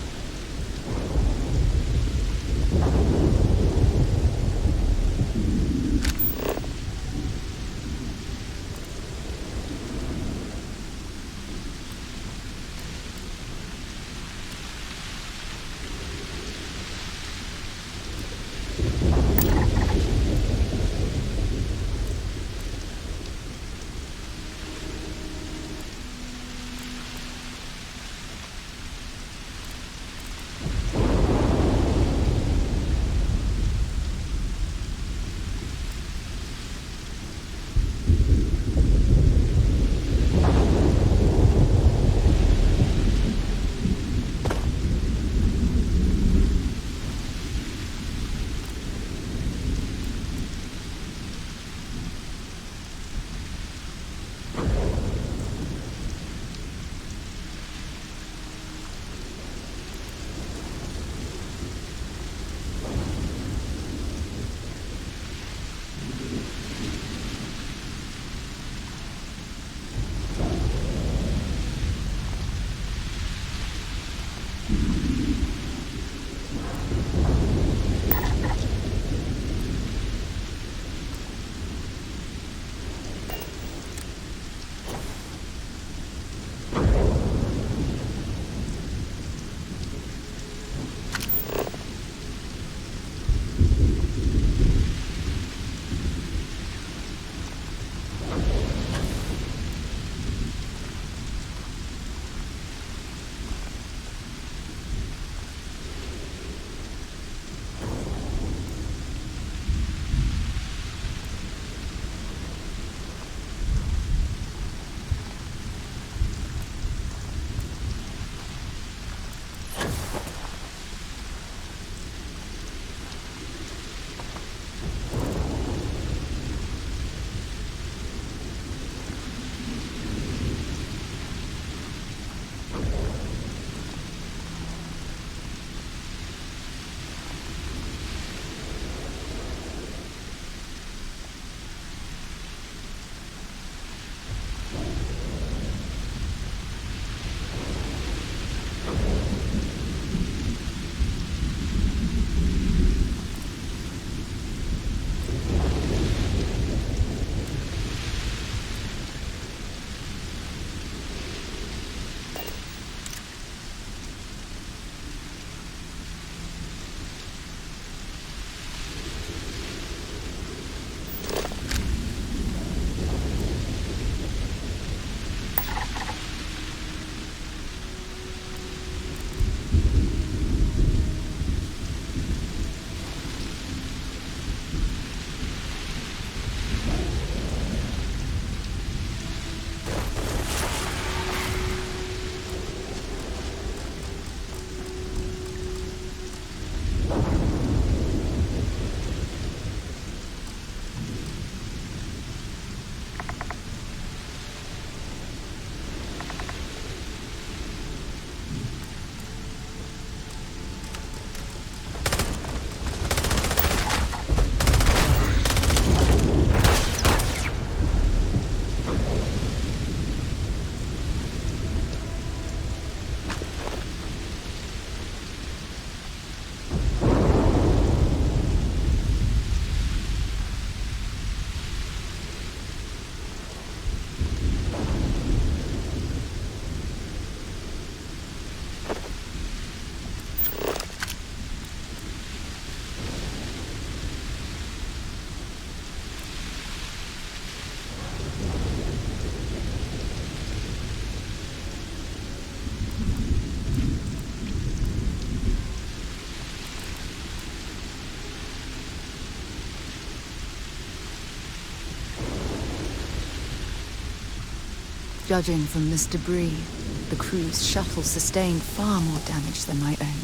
Judging from this debris, the crew's shuttle sustained far more damage than my own.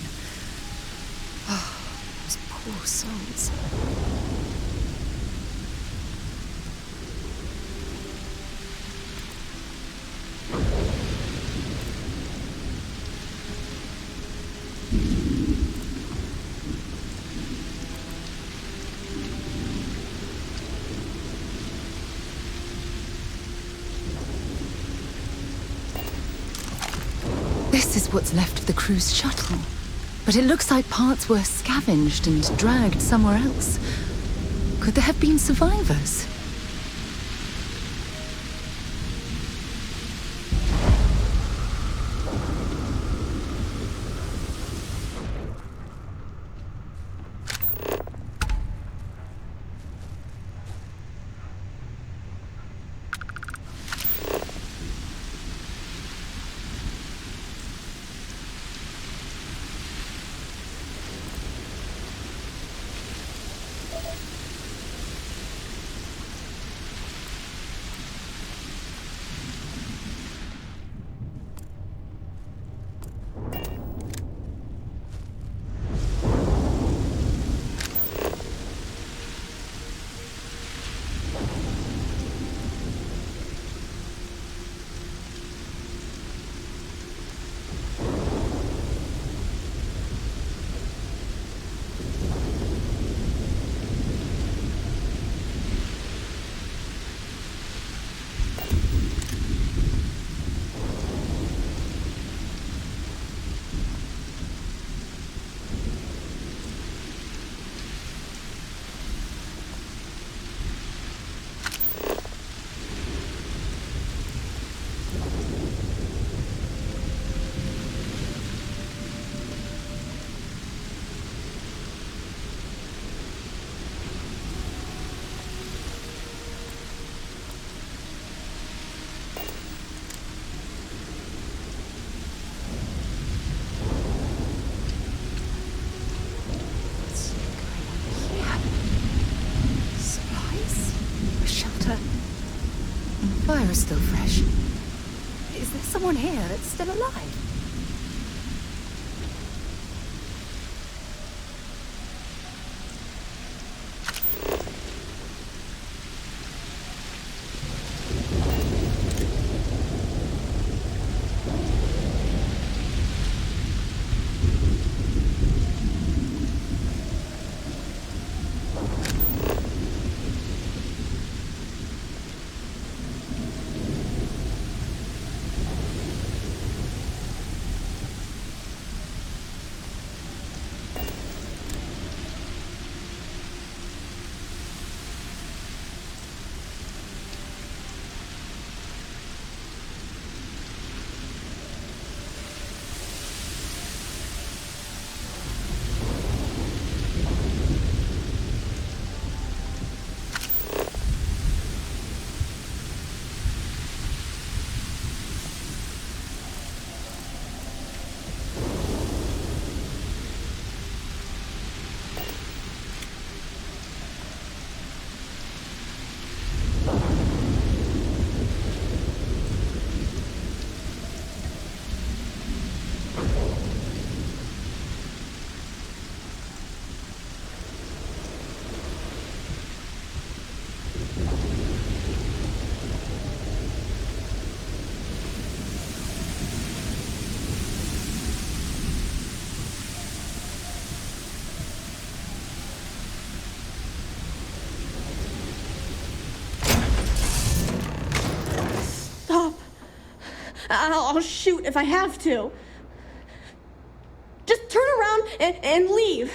Oh, those poor souls. This is what's left of the crew's shuttle. But it looks like parts were scavenged and dragged somewhere else. Could there have been survivors? Fire is still fresh. Is there someone here that's still alive? I'll shoot if I have to. Just turn around and leave.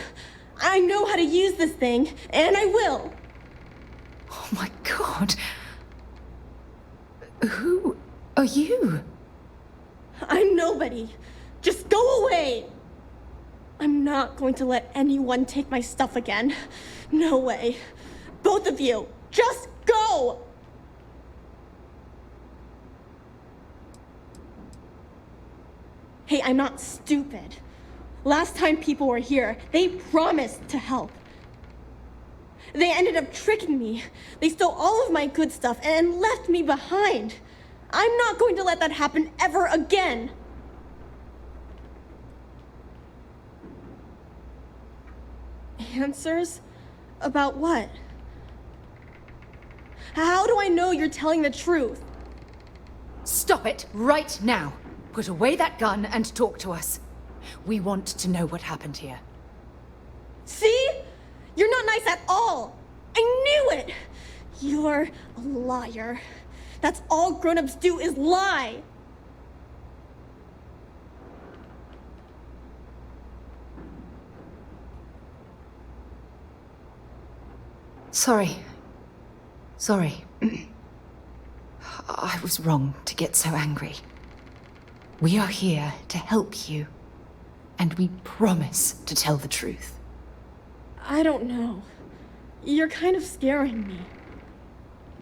I know how to use this thing, and I will. Oh my God. Who are you? I'm nobody. Just go away. I'm not going to let anyone take my stuff again. No way. Both of you, just go! Hey, I'm not stupid. Last time people were here, they promised to help. They ended up tricking me. They stole all of my good stuff and left me behind. I'm not going to let that happen ever again! Answers? About what? How do I know you're telling the truth? Stop it right now. Put away that gun and talk to us. We want to know what happened here. See? You're not nice at all! I knew it! You're a liar. That's all grown-ups do is lie! Sorry. I was wrong to get so angry. We are here to help you, and we promise to tell the truth. I don't know. You're kind of scaring me.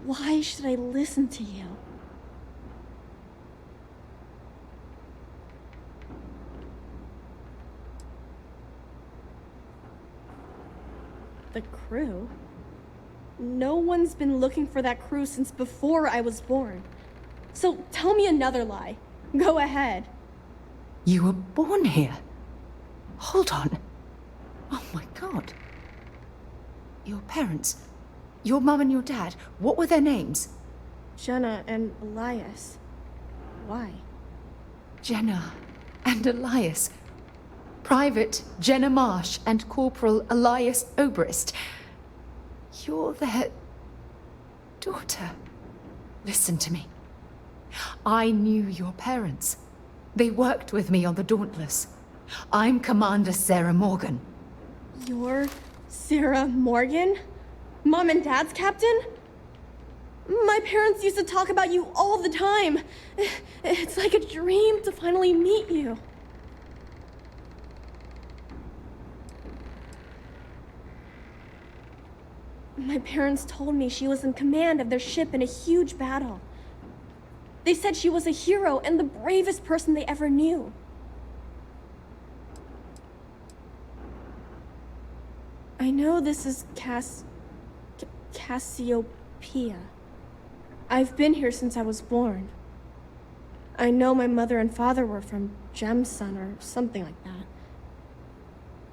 Why should I listen to you? The crew? No one's been looking for that crew since before I was born. So tell me another lie. Go ahead. You were born here? Hold on. Oh my god. Your parents, your mum and your dad, what were their names? Jenna and Elias. Why? Jenna and Elias. Private Jenna Marsh and Corporal Elias Obrist. You're their daughter. Listen to me. I knew your parents. They worked with me on the Dauntless. I'm Commander Sarah Morgan. You're Sarah Morgan? Mom and Dad's captain? My parents used to talk about you all the time. It's like a dream to finally meet you. My parents told me she was in command of their ship in a huge battle. They said she was a hero and the bravest person they ever knew. I know this is Cassiopeia. I've been here since I was born. I know my mother and father were from Gemsun or something like that.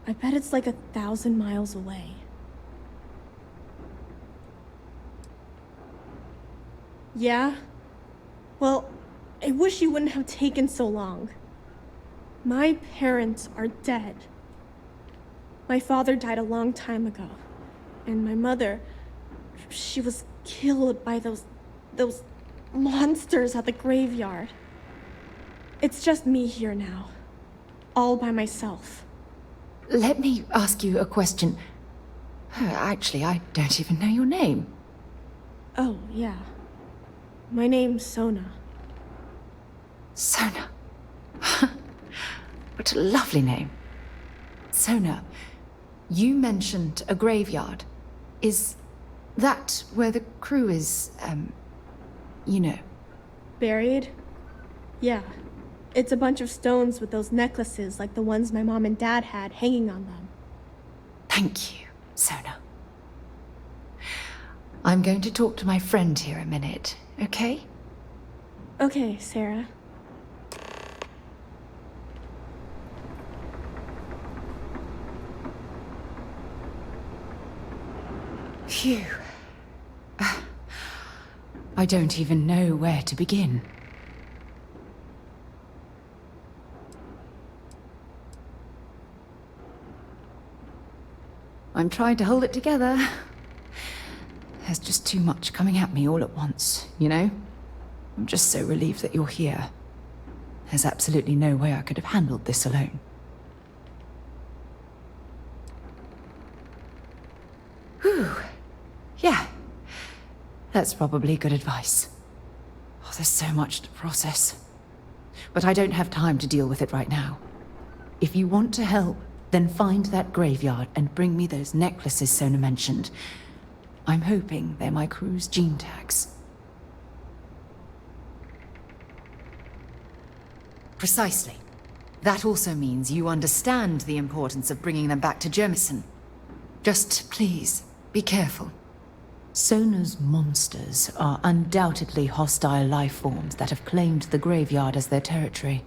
I bet it's like 1,000 miles away. Yeah? Well, I wish you wouldn't have taken so long. My parents are dead. My father died a long time ago. And my mother, she was killed by those monsters at the graveyard. It's just me here now. All by myself. Let me ask you a question. Actually, I don't even know your name. Oh, yeah. My name's Sona. Sona. What a lovely name. Sona, you mentioned a graveyard. Is that where the crew is, you know? Buried? Yeah. It's a bunch of stones with those necklaces like the ones my mom and dad had hanging on them. Thank you, Sona. I'm going to talk to my friend here a minute, okay? Okay, Sarah. Phew. I don't even know where to begin. I'm trying to hold it together. There's just too much coming at me all at once, you know? I'm just so relieved that you're here. There's absolutely no way I could have handled this alone. Whew. Yeah. That's probably good advice. Oh, there's so much to process. But I don't have time to deal with it right now. If you want to help, then find that graveyard and bring me those necklaces Sona mentioned. I'm hoping they're my crew's gene tags. Precisely. That also means you understand the importance of bringing them back to Jemison. Just please, be careful. Sona's monsters are undoubtedly hostile life forms that have claimed the graveyard as their territory.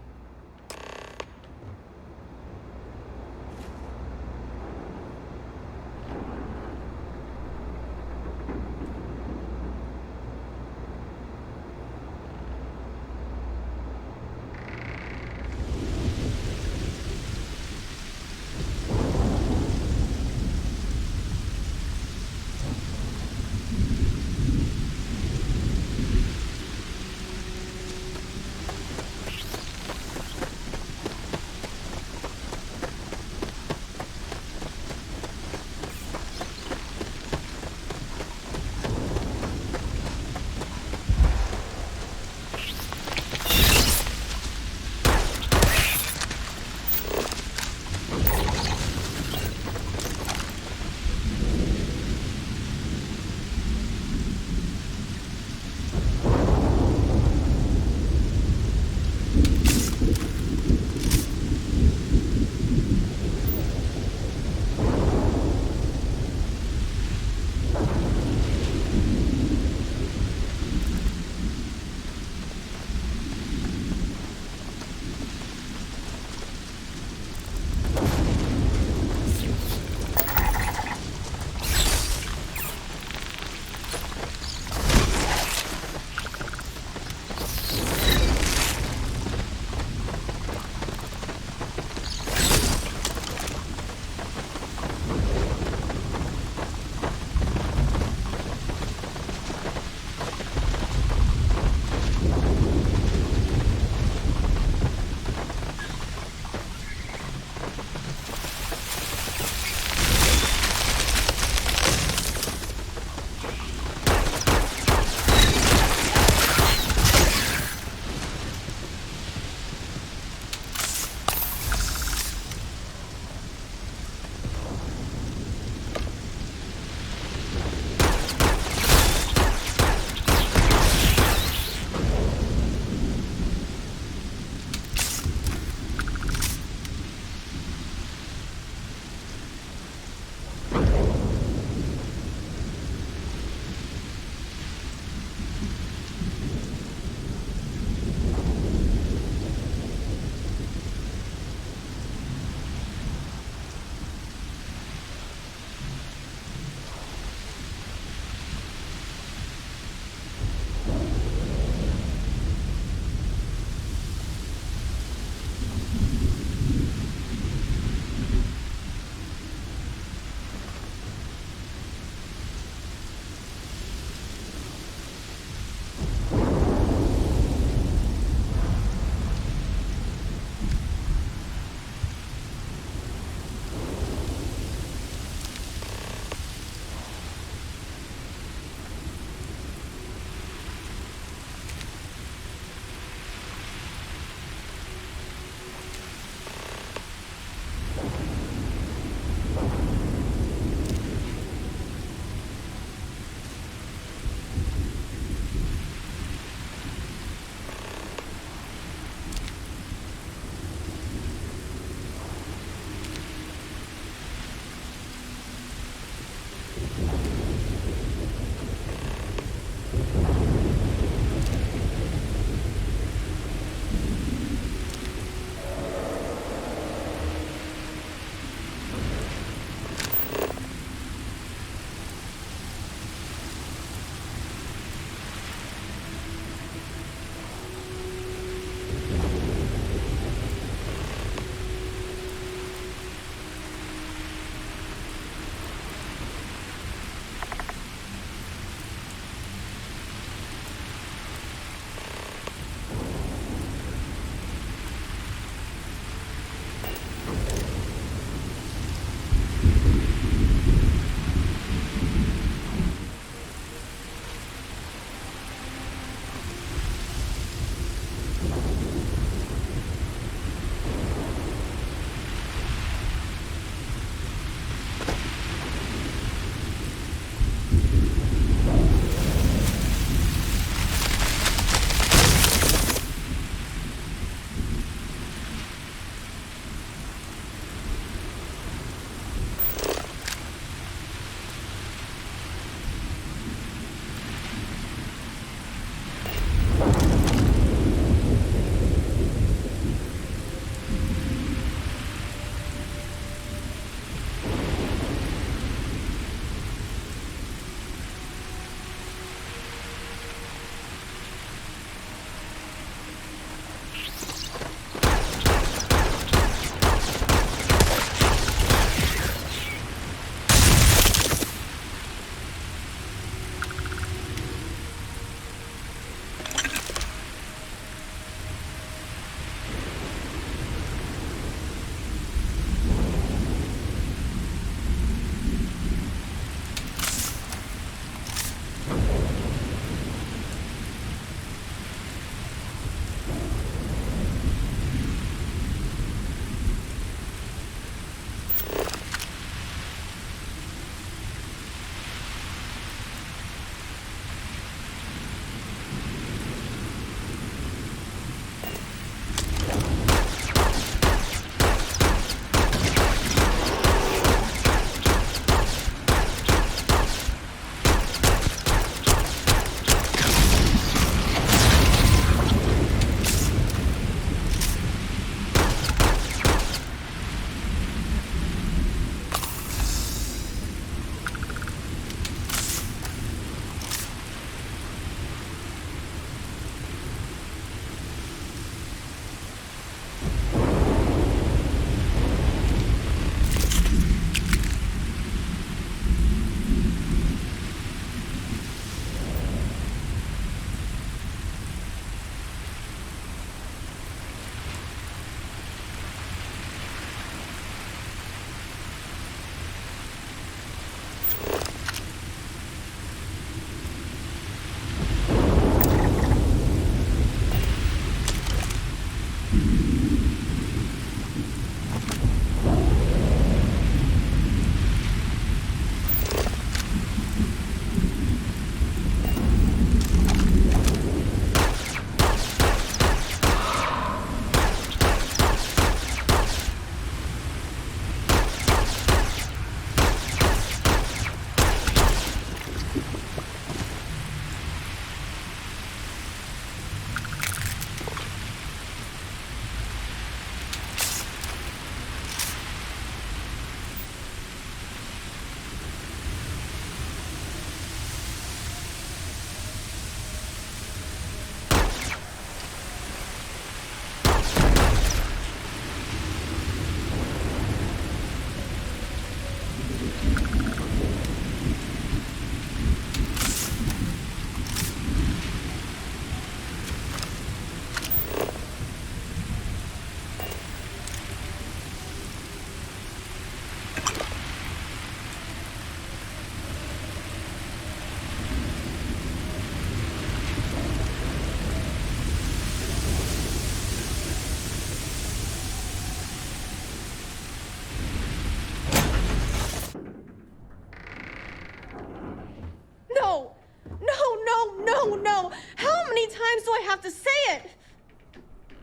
do I have to say it?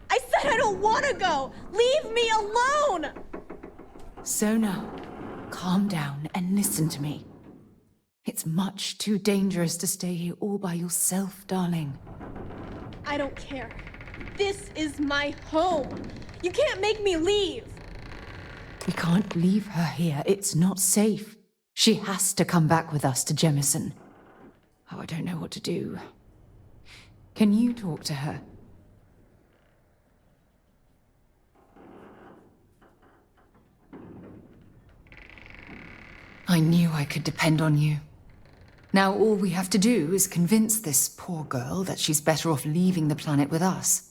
I said I don't want to go! Leave me alone! Sona, calm down and listen to me. It's much too dangerous to stay here all by yourself, darling. I don't care. This is my home. You can't make me leave. We can't leave her here. It's not safe. She has to come back with us to Jemison. Oh, I don't know what to do. Can you talk to her? I knew I could depend on you. Now all we have to do is convince this poor girl that she's better off leaving the planet with us.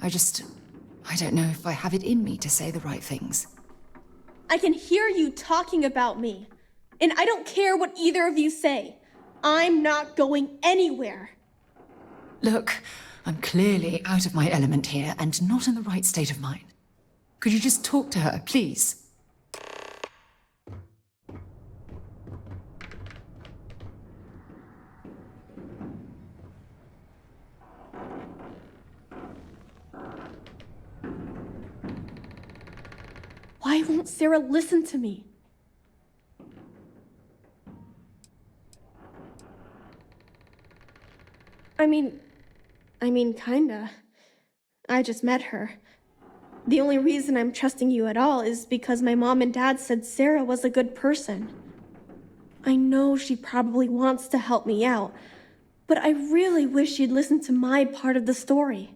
I don't know if I have it in me to say the right things. I can hear you talking about me. And I don't care what either of you say. I'm not going anywhere. Look, I'm clearly out of my element here and not in the right state of mind. Could you just talk to her, please? Why won't Sarah listen to me? I mean, kinda. I just met her. The only reason I'm trusting you at all is because my mom and dad said Sarah was a good person. I know she probably wants to help me out, but I really wish she'd listen to my part of the story.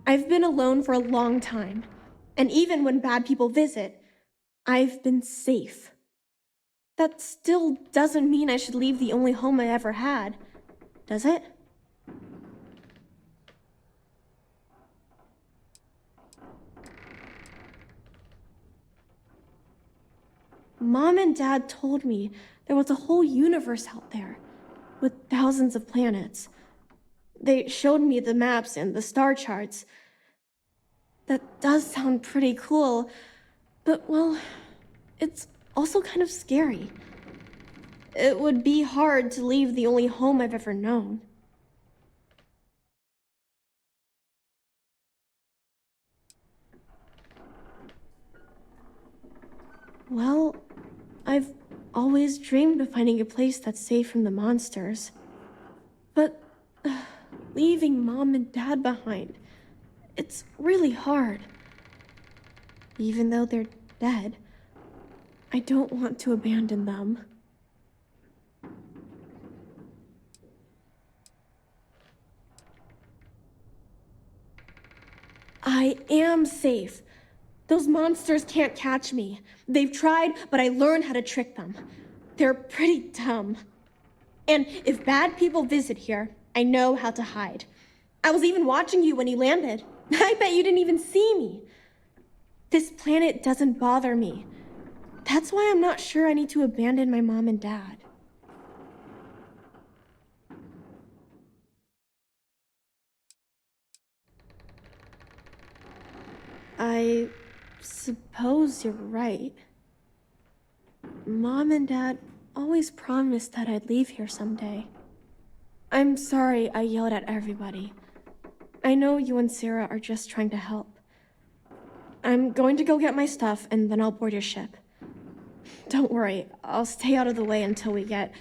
I've been alone for a long time, and even when bad people visit, I've been safe. That still doesn't mean I should leave the only home I ever had, does it? Mom and Dad told me there was a whole universe out there, with thousands of planets. They showed me the maps and the star charts. That does sound pretty cool, but, well, it's also kind of scary. It would be hard to leave the only home I've ever known. Well, I've always dreamed of finding a place that's safe from the monsters. But leaving Mom and Dad behind, it's really hard. Even though they're dead, I don't want to abandon them. I am safe. Those monsters can't catch me. They've tried, but I learned how to trick them. They're pretty dumb. And if bad people visit here, I know how to hide. I was even watching you when you landed. I bet you didn't even see me. This planet doesn't bother me. That's why I'm not sure I need to abandon my mom and dad. I suppose you're right. Mom and Dad always promised that I'd leave here someday. I'm sorry I yelled at everybody. I know you and Sarah are just trying to help. I'm going to go get my stuff and then I'll board your ship. Don't worry, I'll stay out of the way until we get,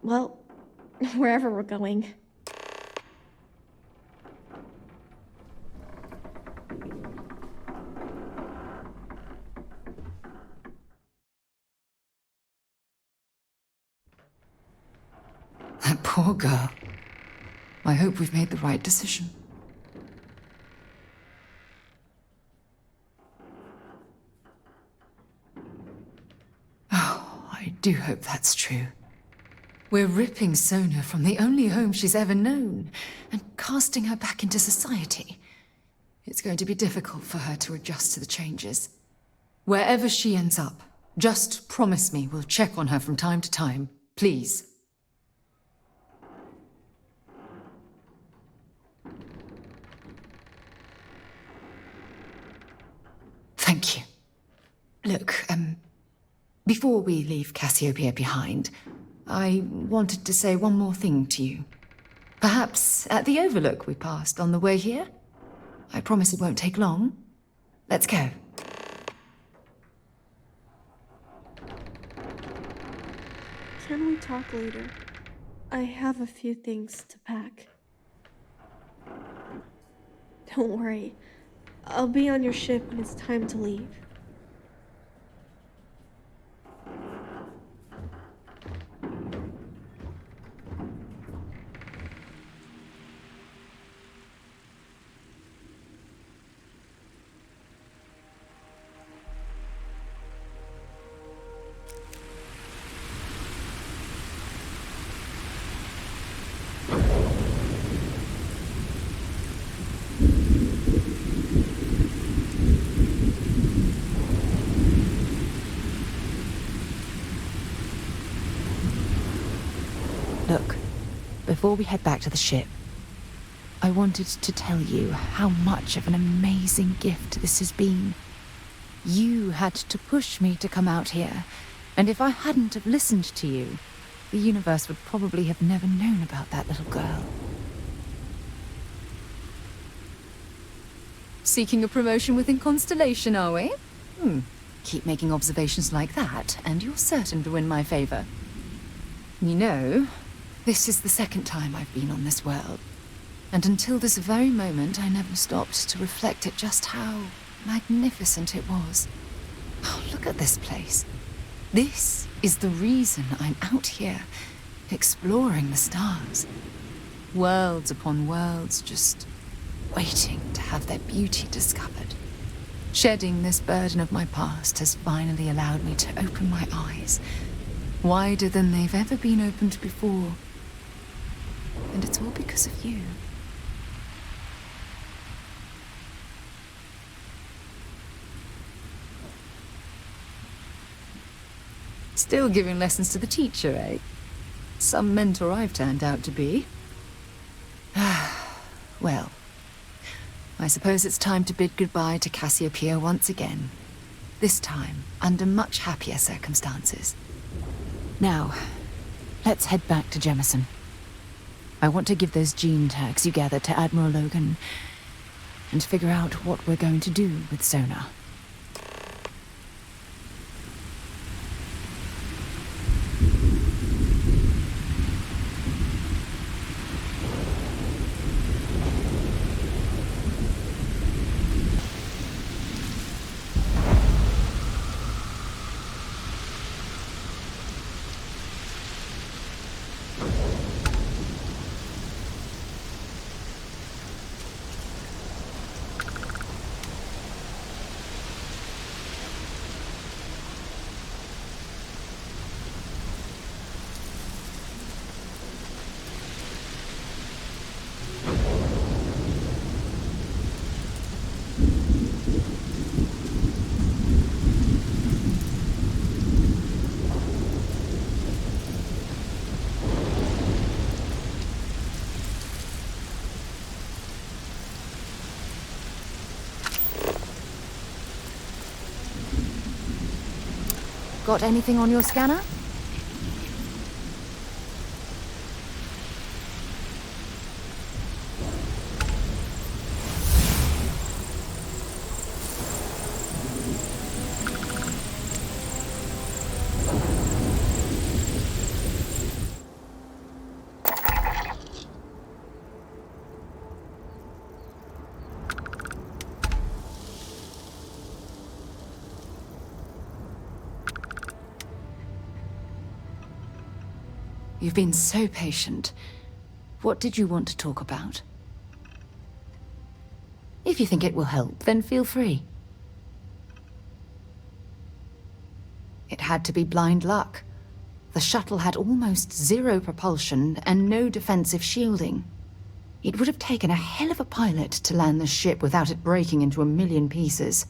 well, wherever we're going. That poor girl. I hope we've made the right decision. Oh, I do hope that's true. We're ripping Sona from the only home she's ever known and casting her back into society. It's going to be difficult for her to adjust to the changes. Wherever she ends up, just promise me we'll check on her from time to time, please. Thank you. Look, Before we leave Cassiopeia behind, I wanted to say one more thing to you. Perhaps at the overlook we passed on the way here? I promise it won't take long. Let's go. Can we talk later? I have a few things to pack. Don't worry. I'll be on your ship when it's time to leave. Look, before we head back to the ship, I wanted to tell you how much of an amazing gift this has been. You had to push me to come out here, and if I hadn't have listened to you, the universe would probably have never known about that little girl. Seeking a promotion within Constellation, are we? Keep making observations like that, and you're certain to win my favor. You know, this is the second time I've been on this world, and until this very moment I never stopped to reflect at just how magnificent it was. Oh, look at this place. This is the reason I'm out here, exploring the stars. Worlds upon worlds, just waiting to have their beauty discovered. Shedding this burden of my past has finally allowed me to open my eyes, wider than they've ever been opened before. And it's all because of you. Still giving lessons to the teacher, eh? Some mentor I've turned out to be. Well, I suppose it's time to bid goodbye to Cassiopeia once again. This time, under much happier circumstances. Now, let's head back to Jemison. I want to give those gene tags you gathered to Admiral Logan and figure out what we're going to do with Sona. Got anything on your scanner? You've been so patient. What did you want to talk about? If you think it will help, then feel free. It had to be blind luck. The shuttle had almost zero propulsion and no defensive shielding. It would have taken a hell of a pilot to land the ship without it breaking into a million pieces.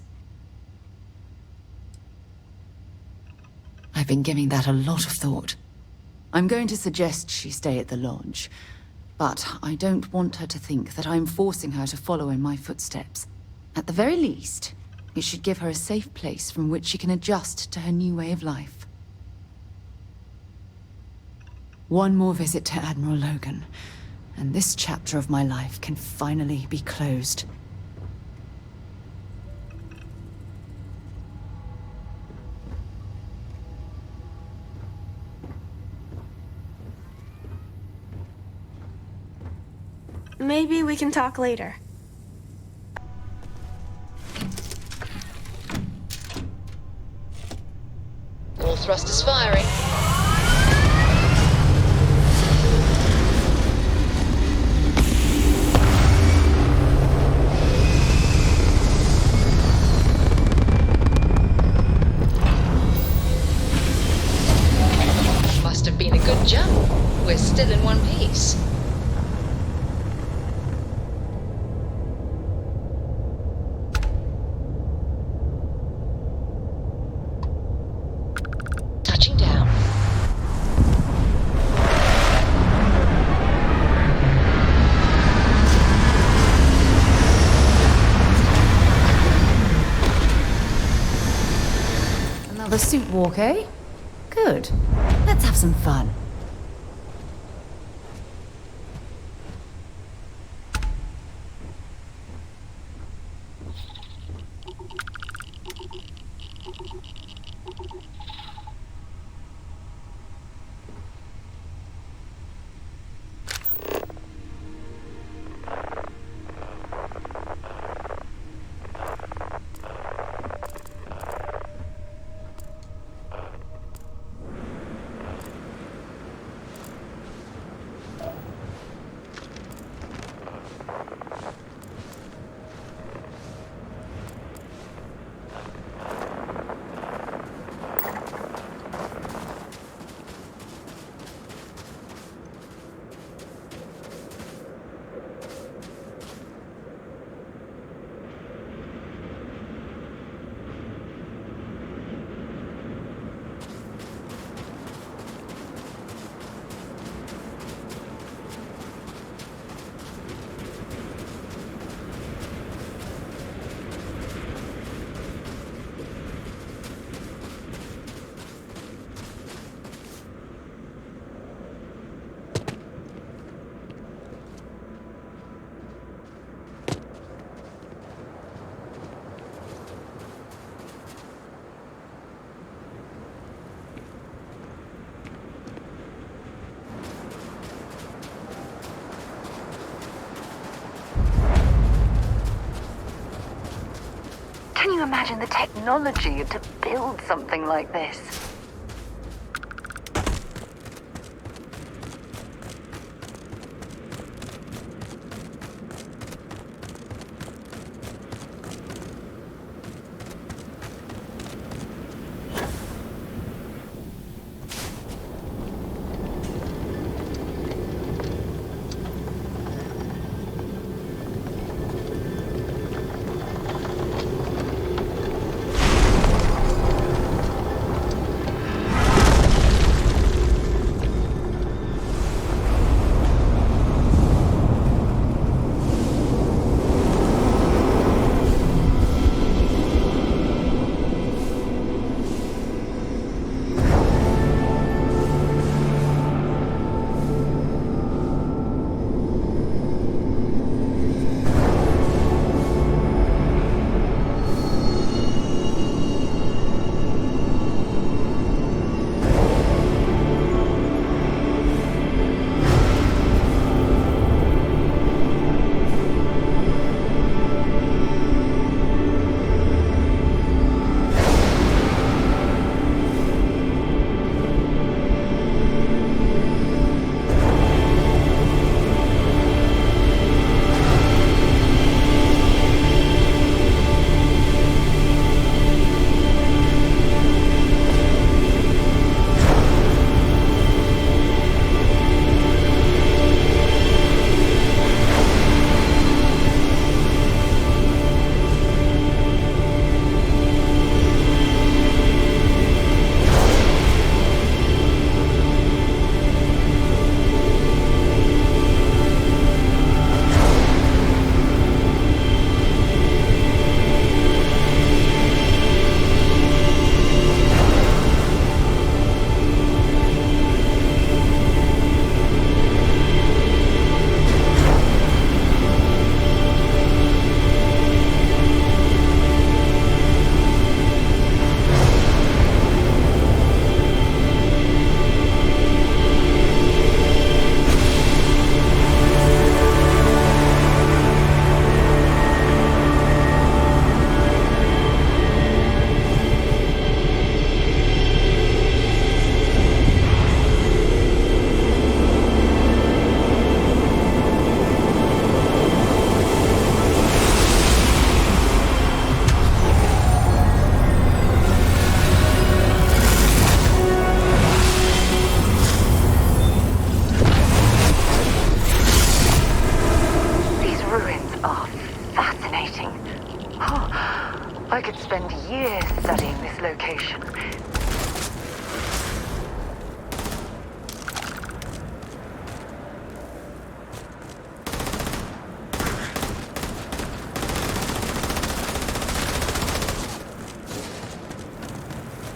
I've been giving that a lot of thought. I'm going to suggest she stay at the lodge, but I don't want her to think that I'm forcing her to follow in my footsteps. At the very least, it should give her a safe place from which she can adjust to her new way of life. One more visit to Admiral Logan, and this chapter of my life can finally be closed. Maybe we can talk later. All thrusters firing. Must have been a good jump. We're still in one piece. Touching down. Another suit walk, eh? Good. Let's have some fun. Can you imagine the technology to build something like this? fascinating. Oh, I could spend years studying this location.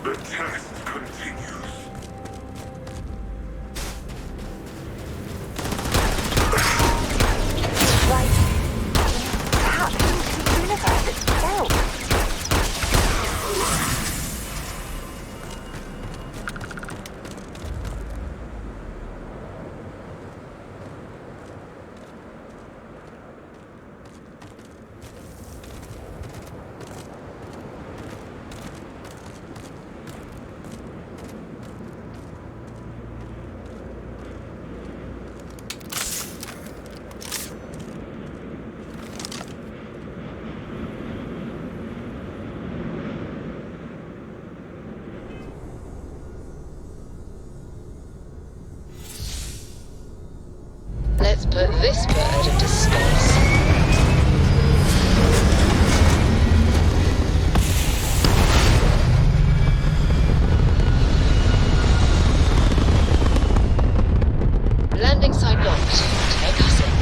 The test continues. Like, perhaps into the universe itself. Let's put this bird into space. Landing site locked. Take us in.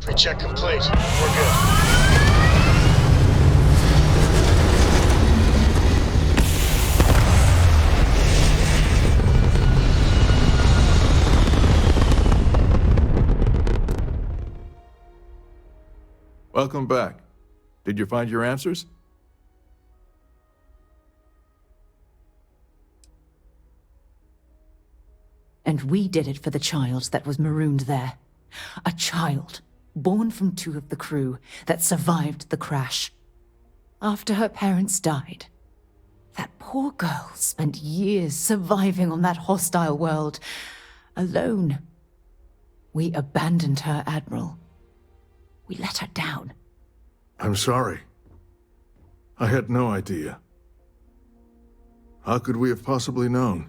Pre-check complete. We're good. Welcome back. Did you find your answers? And we did it for the child that was marooned there. A child born from two of the crew that survived the crash. After her parents died, that poor girl spent years surviving on that hostile world, alone. We abandoned her, Admiral. We let her down. I'm sorry. I had no idea. How could we have possibly known?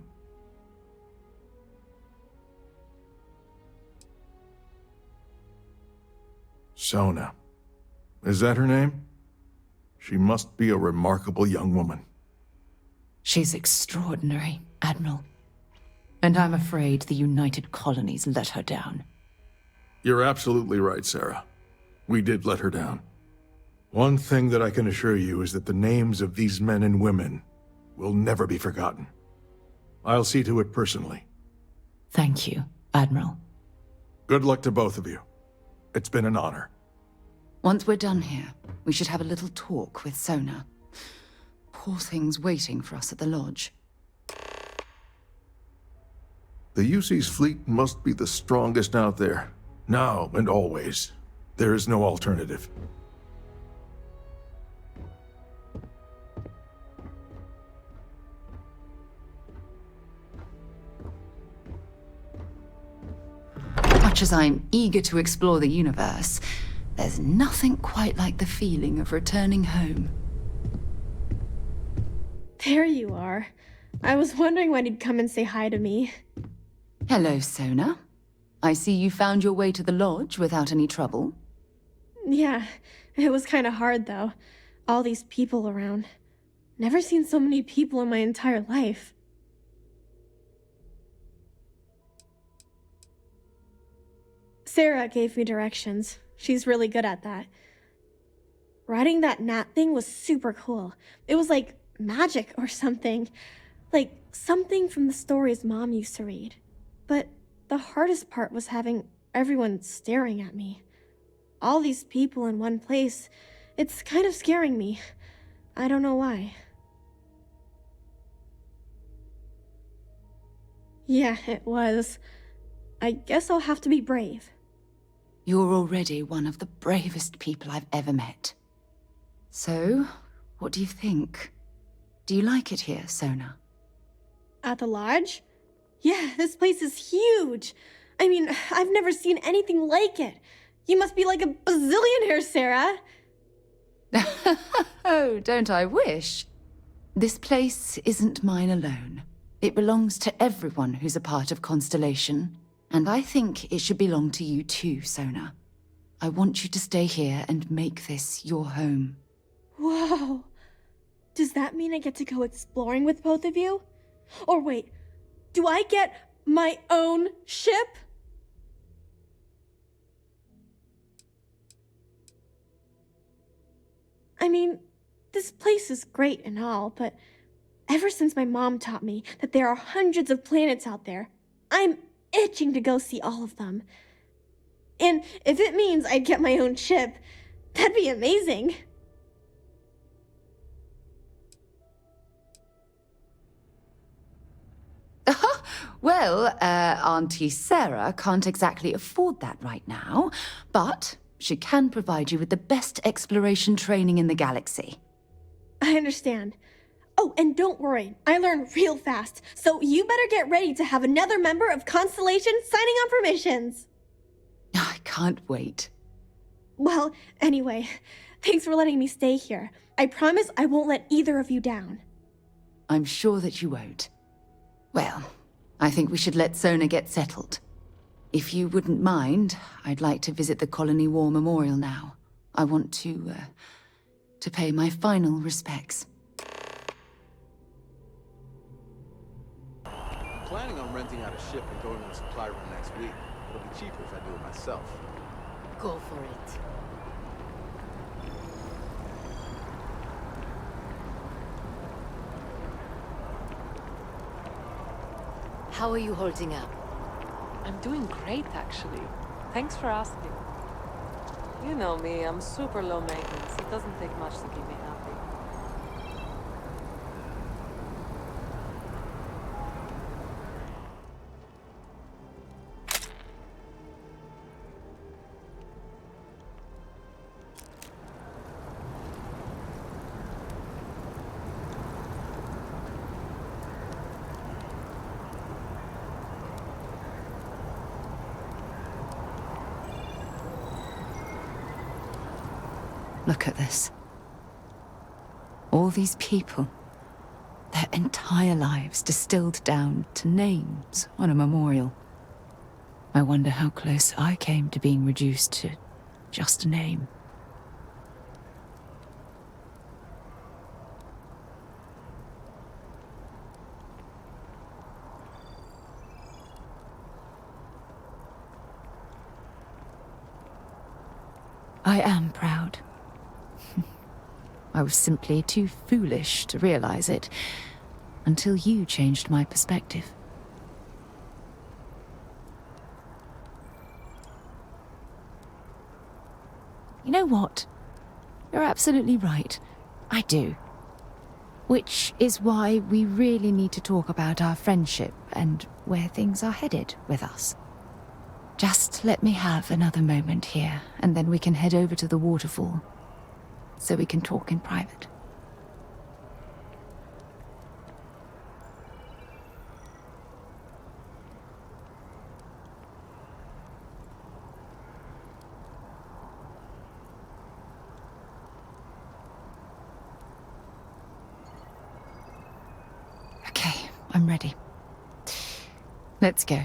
Sona. Is that her name? She must be a remarkable young woman. She's extraordinary, Admiral. And I'm afraid the United Colonies let her down. You're absolutely right, Sarah. We did let her down. One thing that I can assure you is that the names of these men and women will never be forgotten. I'll see to it personally. Thank you, Admiral. Good luck to both of you. It's been an honor. Once we're done here, we should have a little talk with Sona. Poor thing's waiting for us at the lodge. The UC's fleet must be the strongest out there. Now and always. There is no alternative. Much as I'm eager to explore the universe, there's nothing quite like the feeling of returning home. There you are. I was wondering when you'd come and say hi to me. Hello, Sona. I see you found your way to the lodge without any trouble. Yeah, it was kind of hard though. All these people around. Never seen so many people in my entire life. Sarah gave me directions. She's really good at that. Riding that gnat thing was super cool. It was like magic or something. Like something from the stories Mom used to read. But the hardest part was having everyone staring at me. All these people in one place. It's kind of scaring me. I don't know why. Yeah, it was. I guess I'll have to be brave. You're already one of the bravest people I've ever met. So, what do you think? Do you like it here, Sona? At the lodge? Yeah, this place is huge. I mean, I've never seen anything like it. You must be like a bazillionaire, Sarah. Oh, don't I wish? This place isn't mine alone. It belongs to everyone who's a part of Constellation. And I think it should belong to you too, Sona. I want you to stay here and make this your home. Whoa. Does that mean I get to go exploring with both of you? Or wait, do I get my own ship? I mean, this place is great and all, but ever since my mom taught me that there are hundreds of planets out there, I'm itching to go see all of them. And if it means I'd get my own ship, that'd be amazing. Well, Auntie Sarah can't exactly afford that right now, but she can provide you with the best exploration training in the galaxy. I understand. Oh, and don't worry, I learn real fast, so you better get ready to have another member of Constellation signing on for missions. I can't wait. Well, anyway, thanks for letting me stay here. I promise I won't let either of you down. I'm sure that you won't. Well, I think we should let Sona get settled. If you wouldn't mind, I'd like to visit the Colony War Memorial now. I want to pay my final respects. Planning on renting out a ship and going to the supply room next week. It'll be cheaper if I do it myself. Go for it. How are you holding up? I'm doing great, actually. Thanks for asking. You know me, I'm super low maintenance. It doesn't take much to keep me happy. Look at this. All these people. Their entire lives distilled down to names on a memorial. I wonder how close I came to being reduced to just a name. I am proud. I was simply too foolish to realize it until you changed my perspective. You know what? You're absolutely right. I do. Which is why we really need to talk about our friendship and where things are headed with us. Just let me have another moment here, and then we can head over to the waterfall, so we can talk in private. Okay, I'm ready. Let's go.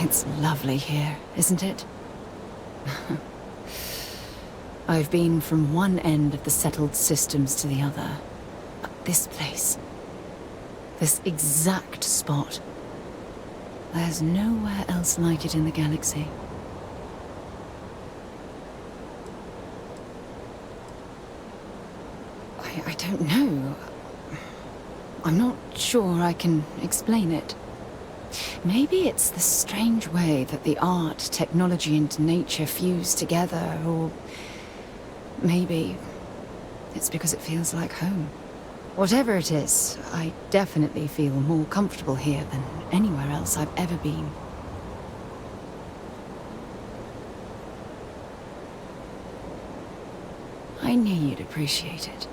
It's lovely here, isn't it? I've been from one end of the settled systems to the other. But this place, this exact spot, there's nowhere else like it in the galaxy. I don't know. I'm not sure I can explain it. Maybe it's the strange way that the art, technology, and nature fuse together, or maybe it's because it feels like home. Whatever it is, I definitely feel more comfortable here than anywhere else I've ever been. I knew you'd appreciate it.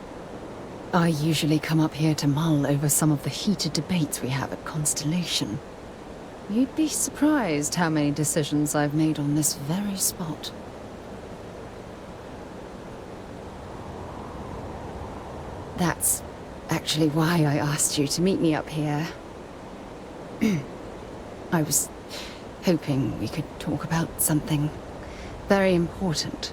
I usually come up here to mull over some of the heated debates we have at Constellation. You'd be surprised how many decisions I've made on this very spot. That's actually why I asked you to meet me up here. I was hoping we could talk about something very important.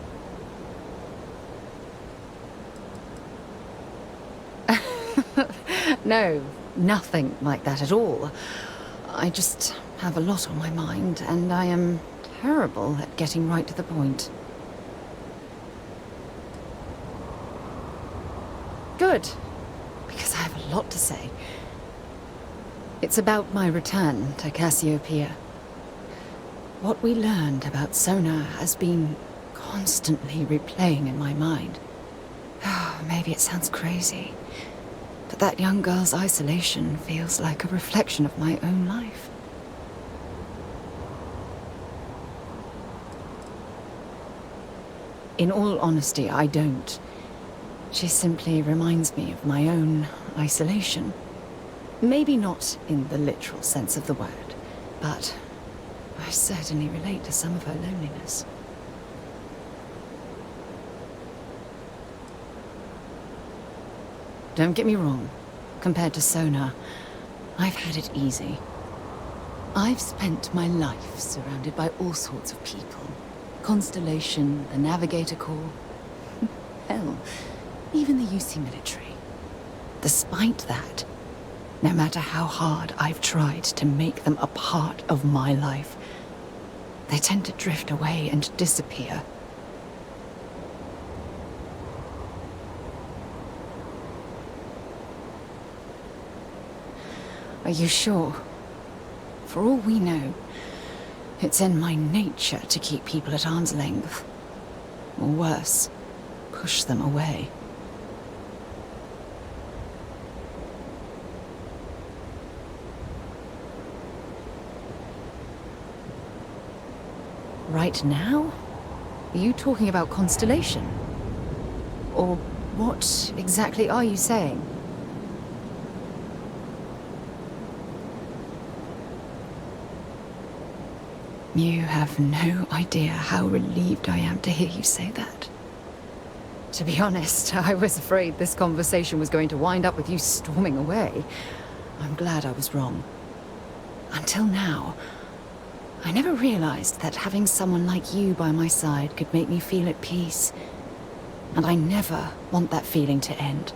No, nothing like that at all. I just have a lot on my mind, and I am terrible at getting right to the point. Good, because I have a lot to say. It's about my return to Cassiopeia. What we learned about Sona has been constantly replaying in my mind. Maybe it sounds crazy, but that young girl's isolation feels like a reflection of my own life. In all honesty, I don't. She simply reminds me of my own isolation. Maybe not in the literal sense of the word, but I certainly relate to some of her loneliness. Don't get me wrong. Compared to Sona, I've had it easy. I've spent my life surrounded by all sorts of people, Constellation, the Navigator Corps. Hell, even the UC military. Despite that, no matter how hard I've tried to make them a part of my life, they tend to drift away and disappear. Are you sure? For all we know, it's in my nature to keep people at arm's length. Or worse, push them away. Right now? Are you talking about Constellation? Or what exactly are you saying? You have no idea how relieved I am to hear you say that. To be honest, I was afraid this conversation was going to wind up with you storming away. I'm glad I was wrong. Until now, I never realized that having someone like you by my side could make me feel at peace. And I never want that feeling to end.